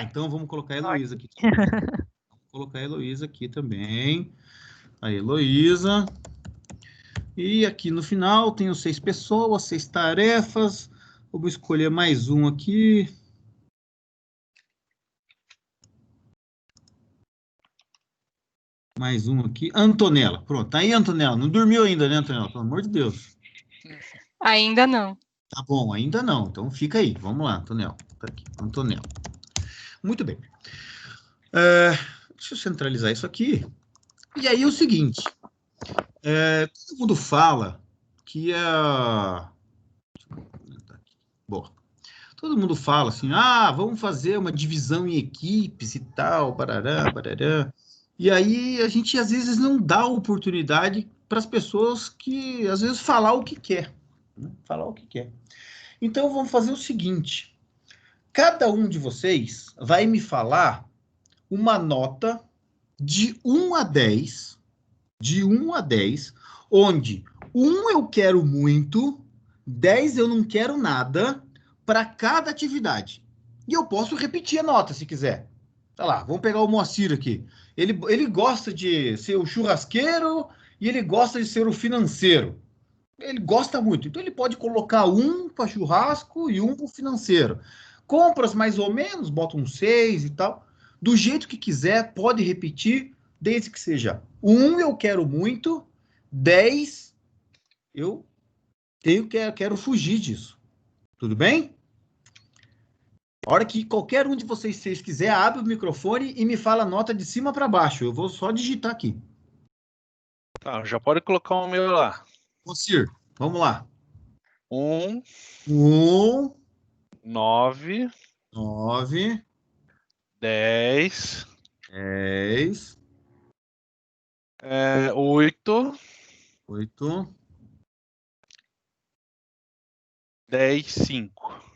S1: Então vamos colocar a Heloísa aqui. Vamos colocar a Heloísa aqui também. A Heloísa. E aqui no final tenho 6 pessoas, 6 tarefas. Vou escolher mais um aqui. Mais um aqui. Antonella. Pronto, tá aí, Antonella. Não dormiu ainda, né, Antonella? Pelo amor de Deus.
S6: Ainda não.
S1: Tá bom, ainda não. Então fica aí. Vamos lá, Antonella. Tá aqui, Antonella. Muito bem. Deixa eu centralizar isso aqui. E aí o seguinte. Todo mundo fala que Bom, todo mundo fala assim, vamos fazer uma divisão em equipes e tal, barará, barará. E aí a gente às vezes não dá oportunidade para as pessoas que às vezes falar o que quer, né? Falar o que quer. Então vamos fazer o seguinte: cada um de vocês vai me falar uma nota de 1 a 10, onde 1 eu quero muito, 10 eu não quero nada, para cada atividade. E eu posso repetir a nota se quiser. Tá lá, vamos pegar o Moacir aqui. Ele gosta de ser o churrasqueiro e ele gosta de ser o financeiro. Ele gosta muito. Então ele pode colocar 1 para churrasco e 1 para o financeiro. Compras mais ou menos, bota um 6 e tal. Do jeito que quiser, pode repetir, desde que seja 1 eu quero muito, 10 eu Quero fugir disso. Tudo bem? A hora que qualquer um de vocês quiser, abre o microfone e me fala a nota de cima para baixo. Eu vou só digitar aqui.
S3: Tá, já pode colocar o meu lá.
S1: Moacir, vamos lá.
S3: 1,
S1: 9,
S3: 10,
S1: 10,
S3: 8,
S1: 8,
S3: 10, 5.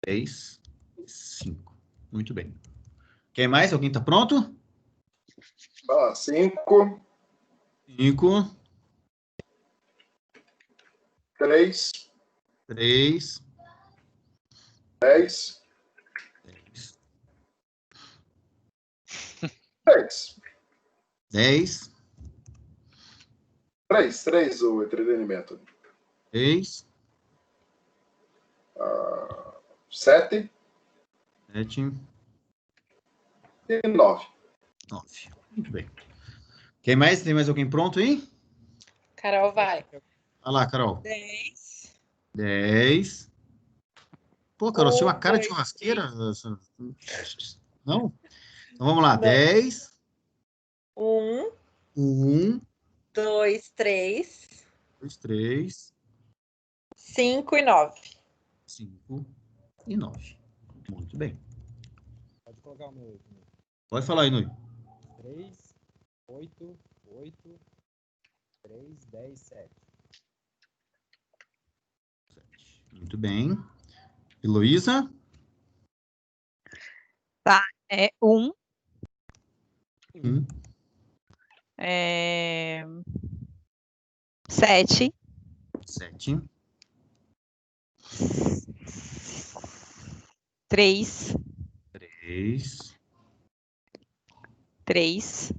S1: 10, 5. Muito bem. Quem mais? Alguém está pronto?
S4: 5,
S1: 5,
S4: 3,
S1: 3,
S4: 10,
S1: 10,
S4: 10.
S1: 10,
S4: 3 o entretenimento.
S1: 3,
S4: 7
S1: 7,
S4: e 9.
S1: 9. Muito bem. Quem mais? Tem mais alguém pronto aí?
S5: Carol vai.
S1: Olha lá, Carol.
S5: 10.
S1: 10. Pô, Carol, você tinha uma cara de
S5: 2,
S1: churrasqueira? Não? Então vamos lá. 10.
S5: 1,
S1: 1,
S5: 2, 3,
S1: 2, 3,
S5: 5 e 9.
S1: 5 e 9. Muito bem.
S7: Pode colocar o meu 8.
S1: Pode falar aí, Nui.
S7: 3, 8, 8, 3, 10, 7.
S1: Muito bem. Heloísa?
S6: Tá, 1,
S1: 1,
S6: 7,
S1: 7,
S6: 3,
S1: 3,
S6: 3,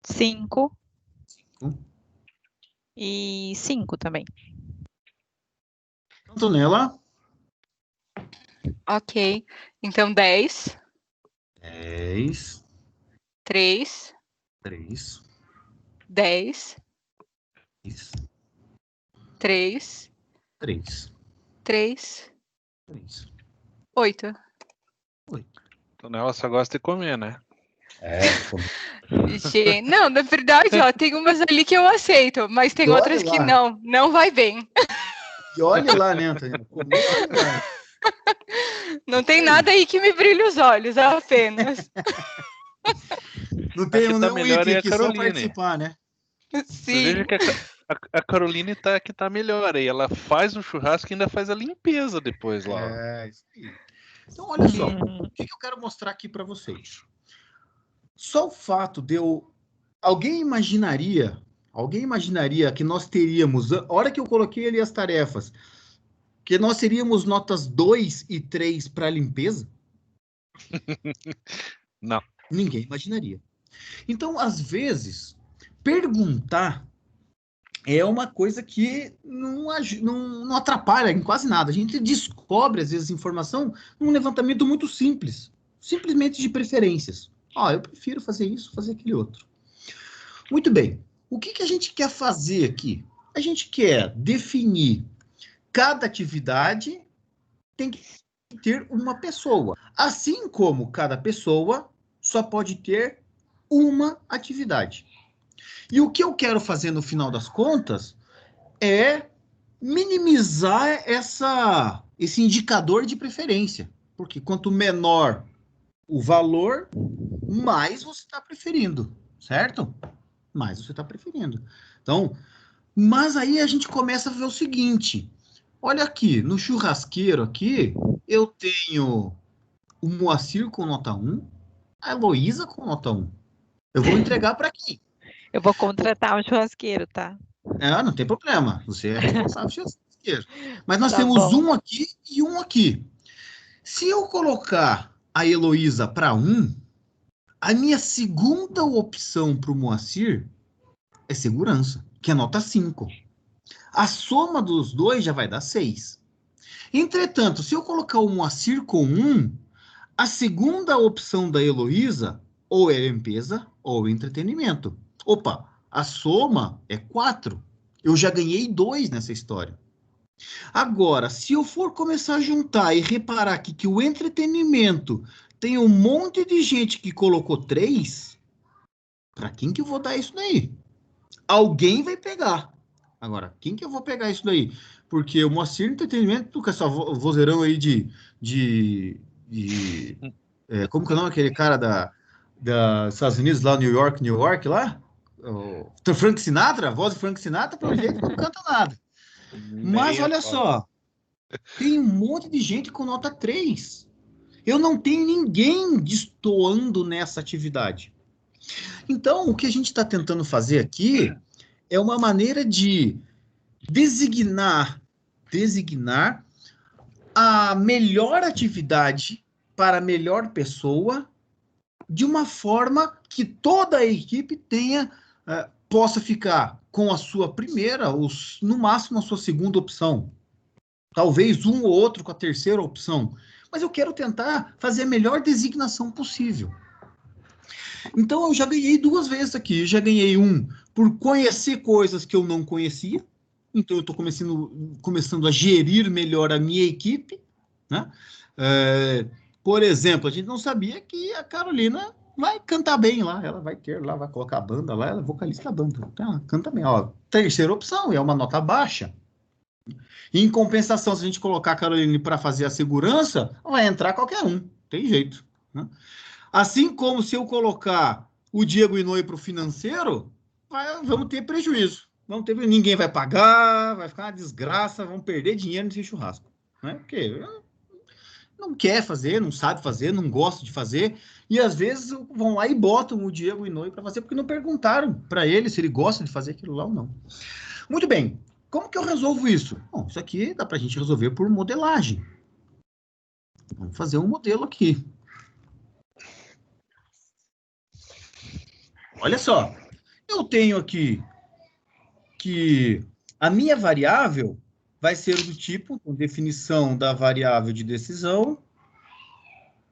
S6: 5
S1: 5.
S6: e 5 também.
S1: Antonella?
S6: Ok. Então, 10,
S1: 10,
S6: 3,
S1: 3,
S6: 10, 3,
S1: 3,
S6: 3,
S1: 3,
S6: 8.
S1: 8.
S3: Tonela só gosta de comer, né?
S6: Gente, não, na verdade, ó, tem umas ali que eu aceito, mas tem
S1: E olha
S6: outras que
S1: lá.
S6: não vai bem.
S1: E olha lá, né, Antonella?
S6: Não tem nada aí que me brilhe os olhos, apenas.
S1: Não tem
S3: Aqui tá
S1: nenhum
S3: melhor
S1: item
S3: é a
S1: aqui, só
S3: Caroline.
S1: participar, né?
S3: Você
S6: Sim.
S3: veja que a Caroline tá aqui, tá melhor aí. Ela faz um churrasco e ainda faz a limpeza depois lá.
S1: Isso aí. Então, olha só. O que eu quero mostrar aqui para vocês? Só o fato de eu... Alguém imaginaria que nós teríamos, a hora que eu coloquei ali as tarefas, que nós teríamos notas 2 e 3 para limpeza?
S3: Não.
S1: Ninguém imaginaria. Então, às vezes, perguntar é uma coisa que não atrapalha em quase nada. A gente descobre, às vezes, informação num levantamento muito simples. Simplesmente de preferências. Eu prefiro fazer isso, fazer aquele outro. Muito bem. O que a gente quer fazer aqui? A gente quer definir cada atividade tem que ter uma pessoa. Assim como cada pessoa só pode ter uma atividade. E o que eu quero fazer no final das contas é minimizar esse indicador de preferência. Porque quanto menor o valor, mais você está preferindo, certo? Mais você está preferindo. Então, mas aí a gente começa a ver o seguinte. Olha aqui, no churrasqueiro aqui, eu tenho o Moacir com nota 1, a Heloísa com nota 1. Eu vou entregar para quem?
S6: Eu vou contratar um churrasqueiro, tá?
S1: Não tem problema. Você é responsável pelo churrasqueiro. Mas nós
S6: Tá
S1: temos
S6: bom.
S1: um aqui e um aqui. Se eu colocar a Heloísa para 1, a minha segunda opção para o Moacir é segurança, que é nota 5. A soma dos dois já vai dar 6. Entretanto, se eu colocar o Moacir com 1, a segunda opção da Heloísa ou é limpeza ou entretenimento. Opa, A soma é 4. Eu já ganhei 2 nessa história. Agora, se eu for começar a juntar e reparar aqui que o entretenimento tem um monte de gente que colocou 3, para quem que eu vou dar isso daí? Alguém vai pegar. Agora, quem que eu vou pegar isso daí? Porque o Moacir Entretenimento, com essa vozeirão aí como que é o nome daquele cara dos Estados Unidos, lá, New York, lá? O Frank Sinatra, a voz de Frank Sinatra, pelo jeito, não canta nada. Mas olha só, tem um monte de gente com nota 3. Eu não tenho ninguém destoando nessa atividade. Então, o que a gente está tentando fazer aqui é uma maneira de designar a melhor atividade para a melhor pessoa de uma forma que toda a equipe possa ficar com a sua primeira, ou no máximo a sua segunda opção. Talvez um ou outro com a terceira opção. Mas eu quero tentar fazer a melhor designação possível. Então, eu já ganhei 2 vezes aqui. Já ganhei um por conhecer coisas que eu não conhecia. Então, eu estou começando a gerir melhor a minha equipe, né? Por exemplo, a gente não sabia que a Carolina vai cantar bem lá. Ela vai colocar a banda lá, ela é vocalista da banda. Então, ela canta bem. Ó, terceira opção, é uma nota baixa. Em compensação, se a gente colocar a Carolina para fazer a segurança, vai entrar qualquer um. Tem jeito, né? Assim como se eu colocar o Diego Inouye para o financeiro, vamos ter prejuízo. Ninguém vai pagar, vai ficar uma desgraça, vamos perder dinheiro nesse churrasco. Né? Porque não quer fazer, não sabe fazer, não gosta de fazer, e às vezes vão lá e botam o Diego Inouye para fazer, porque não perguntaram para ele se ele gosta de fazer aquilo lá ou não. Muito bem, como que eu resolvo isso? Bom, isso aqui dá para a gente resolver por modelagem. Vamos fazer um modelo aqui. Olha só, eu tenho aqui que a minha variável vai ser do tipo, com definição da variável de decisão,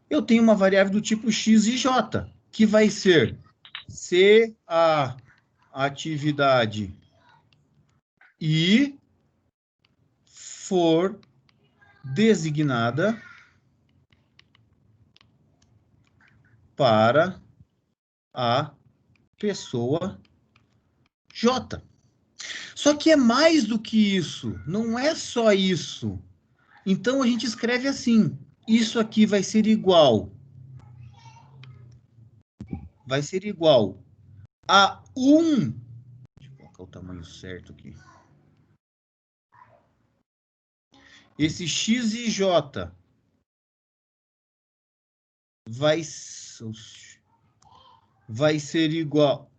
S1: eu tenho uma variável do tipo x e j, que vai ser se a atividade I for designada para a pessoa J. Só que é mais do que isso, não é só isso. Então, a gente escreve assim, isso aqui vai ser igual a 1, deixa eu colocar o tamanho certo aqui. Esse x e j vai ser igual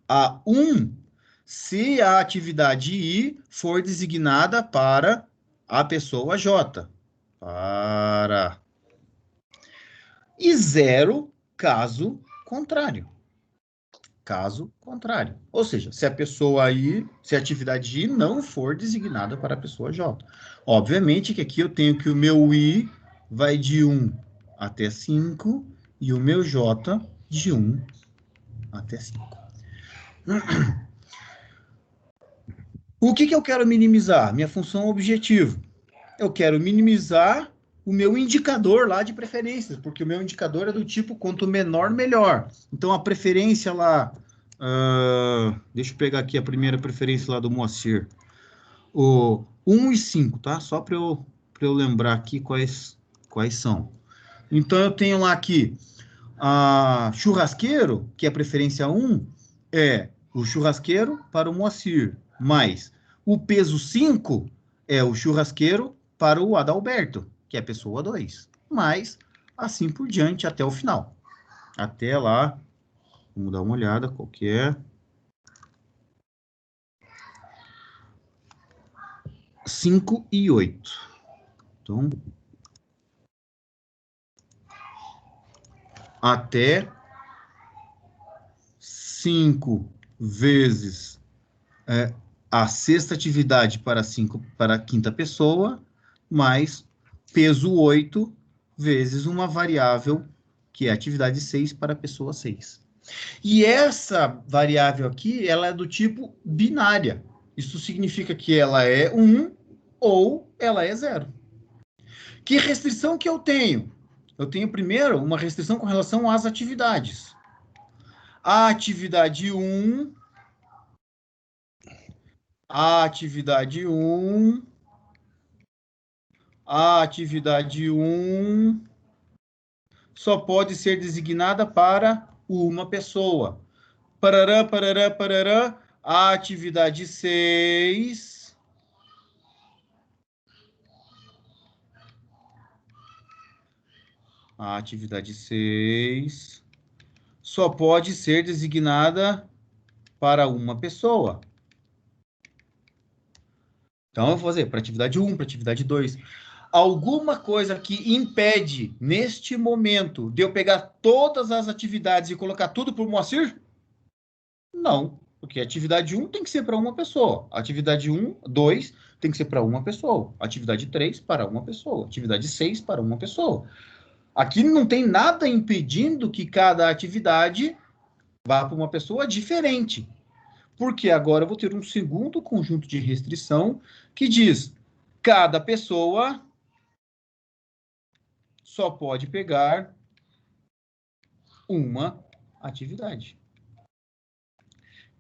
S1: a 1 se a atividade I for designada para a pessoa J. E 0, caso contrário. Caso contrário. Ou seja, se a atividade I não for designada para a pessoa J. Obviamente que aqui eu tenho que o meu I vai de 1 até 5 e o meu J de 1 até 5. O que eu quero minimizar? Minha função objetivo. Eu quero minimizar o meu indicador lá de preferências, porque o meu indicador é do tipo quanto menor, melhor. Então, a preferência lá... deixa eu pegar aqui a primeira preferência lá do Moacir. O 1 e 5, tá? Só para eu lembrar aqui quais são. Então, eu tenho lá aqui churrasqueiro, que é a preferência 1, é o churrasqueiro para o Moacir, mais o peso 5 é o churrasqueiro para o Adalberto, que é a pessoa 2, mais assim por diante até o final. Até lá, vamos dar uma olhada qual que é. 5 e 8. Então, até 5 vezes a sexta atividade para a quinta pessoa, mais peso 8 vezes uma variável que é a atividade 6 para a pessoa 6. E essa variável aqui, ela é do tipo binária. Isso significa que ela é 1 ou ela é 0. Que restrição que eu tenho? Eu tenho, primeiro, uma restrição com relação às atividades. A atividade 1... A atividade 1... A atividade 1 só pode ser designada para uma pessoa. Parará, parará, parará. A atividade 6 a atividade 6 só pode ser designada para uma pessoa. Então, eu vou fazer para atividade 1, para atividade 2. Alguma coisa que impede, neste momento, de eu pegar todas as atividades e colocar tudo para o Moacir? Não, porque a atividade 1 tem que ser para uma pessoa. Atividade 2 tem que ser para uma pessoa. Atividade 3 para uma pessoa. Atividade 6 para uma pessoa. Aqui não tem nada impedindo que cada atividade vá para uma pessoa diferente. Porque agora eu vou ter um segundo conjunto de restrição que diz: cada pessoa só pode pegar uma atividade.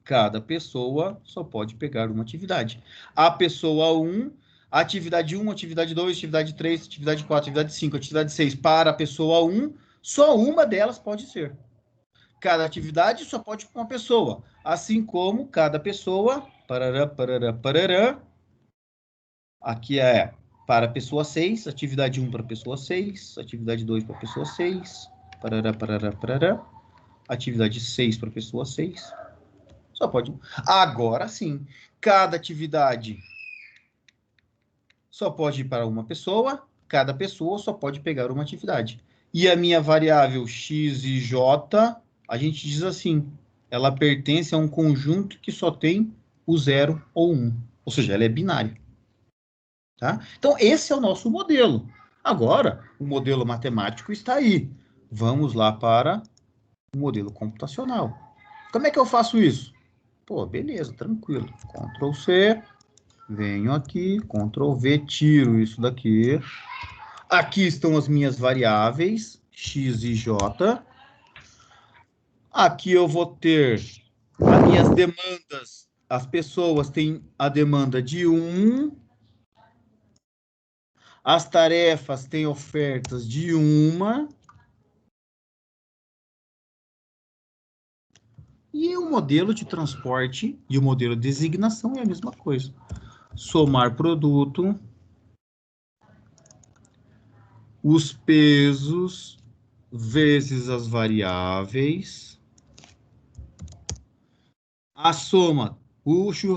S1: Cada pessoa só pode pegar uma atividade. A pessoa 1, atividade 1, atividade 2, atividade 3, atividade 4, atividade 5, atividade 6 para a pessoa 1, só uma delas pode ser. Cada atividade só pode para uma pessoa. Assim como cada pessoa, parará, parará, parará, aqui é para a pessoa 6, atividade 1 para a pessoa 6, atividade 2 para a pessoa 6, parará, parará, parará, atividade 6 para a pessoa 6, só pode. Agora sim, cada atividade só pode ir para uma pessoa, cada pessoa só pode pegar uma atividade. E a minha variável x e j, a gente diz assim, ela pertence a um conjunto que só tem o 0 ou 1, ou seja, ela é binária. Tá? Então, esse é o nosso modelo. Agora, o modelo matemático está aí. Vamos lá para o modelo computacional. Como é que eu faço isso? Pô, beleza, tranquilo. Ctrl C, venho aqui, Ctrl V, tiro isso daqui. Aqui estão as minhas variáveis, x e j. Aqui eu vou ter as minhas demandas. As pessoas têm a demanda de 1. As tarefas têm ofertas de 1. E o modelo de transporte e o modelo de designação é a mesma coisa. Somar produto, os pesos vezes as variáveis. A soma,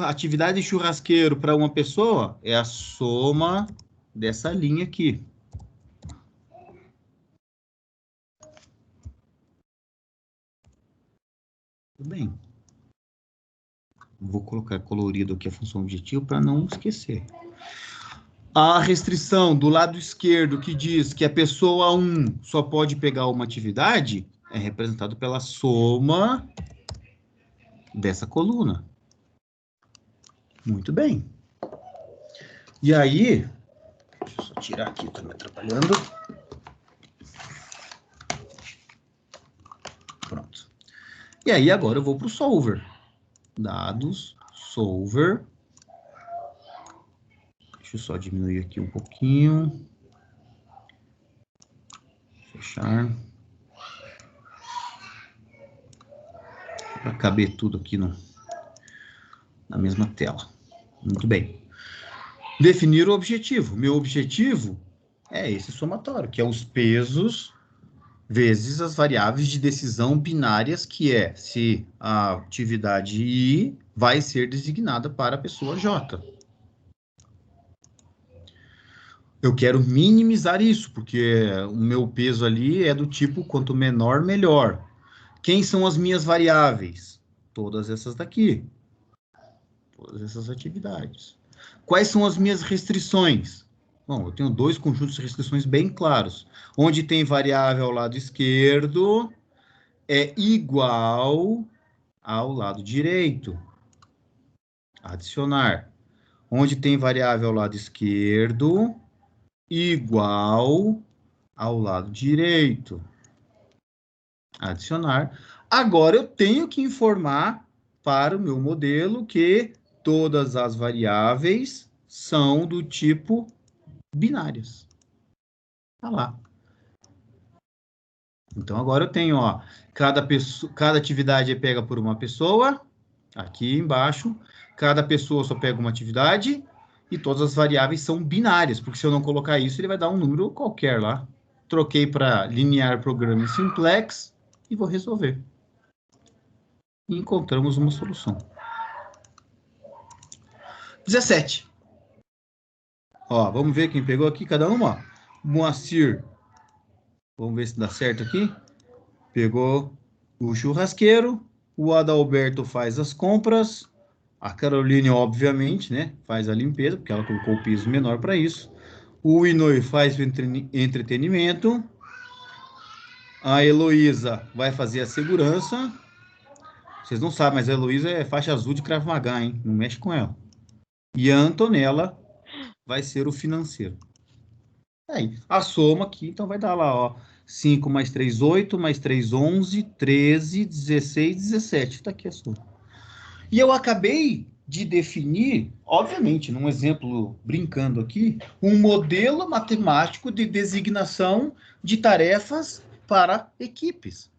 S1: atividade de churrasqueiro para uma pessoa é a soma dessa linha aqui. Tudo bem. Vou colocar colorido aqui a função objetivo para não esquecer. A restrição do lado esquerdo que diz que a pessoa 1 só pode pegar uma atividade é representado pela soma dessa coluna. Muito bem. E aí, deixa eu só tirar aqui, estou me atrapalhando. Pronto. E aí, agora eu vou para o solver. Dados, solver. Deixa eu só diminuir aqui um pouquinho. Fechar. Para caber tudo aqui na mesma tela. Muito bem. Definir o objetivo. Meu objetivo é esse somatório, que é os pesos vezes as variáveis de decisão binárias, que é se a atividade I vai ser designada para a pessoa J. Eu quero minimizar isso, porque o meu peso ali é do tipo quanto menor, melhor. Quem são as minhas variáveis? Todas essas daqui. Todas essas atividades. Quais são as minhas restrições? Bom, eu tenho dois conjuntos de restrições bem claros. Onde tem variável ao lado esquerdo é igual ao lado direito. Adicionar. Onde tem variável ao lado esquerdo igual ao lado direito. Adicionar. Agora eu tenho que informar para o meu modelo que todas as variáveis são do tipo binárias. Tá lá. Então agora eu tenho, ó, cada atividade é pega por uma pessoa, aqui embaixo, cada pessoa só pega uma atividade e todas as variáveis são binárias, porque se eu não colocar isso, ele vai dar um número qualquer lá. Troquei para linear programming simplex e vou resolver. E encontramos uma solução. 17. Ó, vamos ver quem pegou aqui, cada uma. Ó. Moacir, vamos ver se dá certo aqui. Pegou o churrasqueiro, o Adalberto faz as compras, a Caroline, obviamente, né, faz a limpeza, porque ela colocou o piso menor para isso. O Inoi faz o entretenimento. A Heloísa vai fazer a segurança. Vocês não sabem, mas a Heloísa é faixa azul de Krav Maga, hein? Não mexe com ela. E a Antonella vai ser o financeiro. Aí, a soma aqui, então vai dar lá, ó. 5 mais 3, 8, mais 3, 11, 13, 16, 17. Está aqui a soma. E eu acabei de definir, obviamente, num exemplo brincando aqui, um modelo matemático de designação de tarefas para equipes.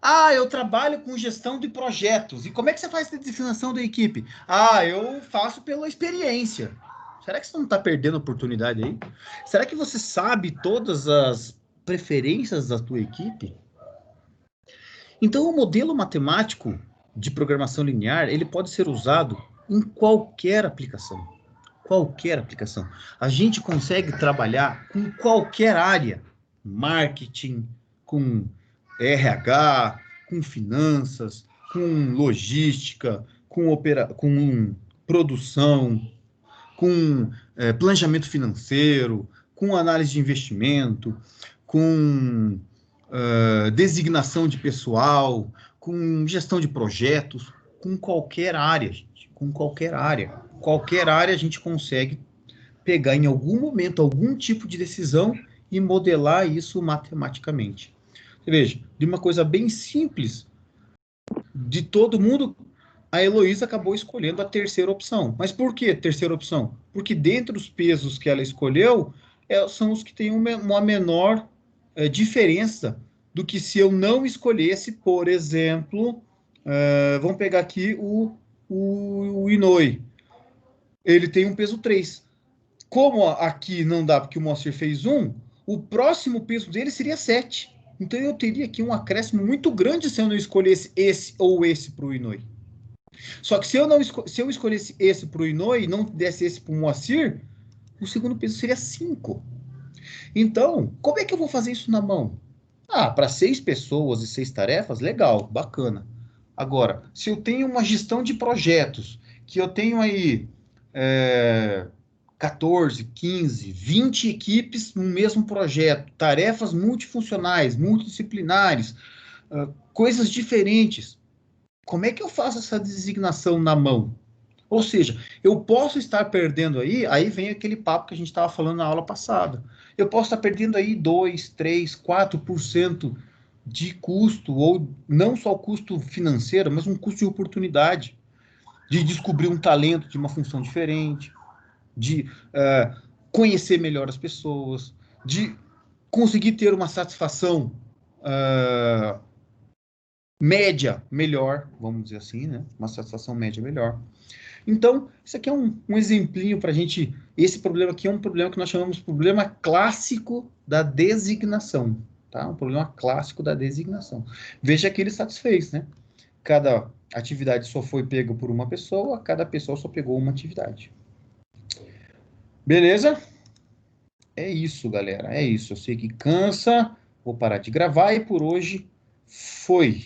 S1: Ah, eu trabalho com gestão de projetos. E como é que você faz a designação da equipe? Ah, eu faço pela experiência. Será que você não está perdendo oportunidade aí? Será que você sabe todas as preferências da tua equipe? Então, o modelo matemático de programação linear, ele pode ser usado em qualquer aplicação. Qualquer aplicação. A gente consegue trabalhar com qualquer área. Marketing, com RH, com finanças, com logística, com produção, com planejamento financeiro, com análise de investimento, com designação de pessoal, com gestão de projetos, com qualquer área, gente, com qualquer área. Qualquer área a gente consegue pegar em algum momento algum tipo de decisão e modelar isso matematicamente. Você veja, de uma coisa bem simples, de todo mundo, a Heloísa acabou escolhendo a terceira opção. Mas por que terceira opção? Porque dentre os pesos que ela escolheu, são os que têm uma menor diferença do que se eu não escolhesse, por exemplo, vamos pegar aqui o Inoi. Ele tem um peso 3. Como aqui não dá porque o Moacir fez 1, o próximo peso dele seria 7. Então eu teria aqui um acréscimo muito grande se eu não escolhesse esse ou esse para o Inoi. Só que se eu escolhesse esse para o Inoi e não desse esse para o Moacir, o segundo peso seria 5. Então, como é que eu vou fazer isso na mão? Ah, para 6 pessoas e 6 tarefas, legal, bacana. Agora, se eu tenho uma gestão de projetos, que eu tenho aí 14, 15, 20 equipes no mesmo projeto, tarefas multifuncionais, multidisciplinares, coisas diferentes. Como é que eu faço essa designação na mão? Ou seja, eu posso estar perdendo aí vem aquele papo que a gente estava falando na aula passada. Eu posso estar perdendo aí 2, 3, 4% de custo, ou não só custo financeiro, mas um custo de oportunidade, de descobrir um talento de uma função diferente, de conhecer melhor as pessoas, de conseguir ter uma satisfação média melhor, vamos dizer assim, né? Uma satisfação média melhor. Então, isso aqui é um exemplinho para a gente. Esse problema aqui é um problema que nós chamamos de problema clássico da designação. Tá? Um problema clássico da designação. Veja que ele satisfez, né? Cada atividade só foi pega por uma pessoa, cada pessoa só pegou uma atividade. Beleza? É isso, galera. É isso. Eu sei que cansa. Vou parar de gravar e por hoje foi.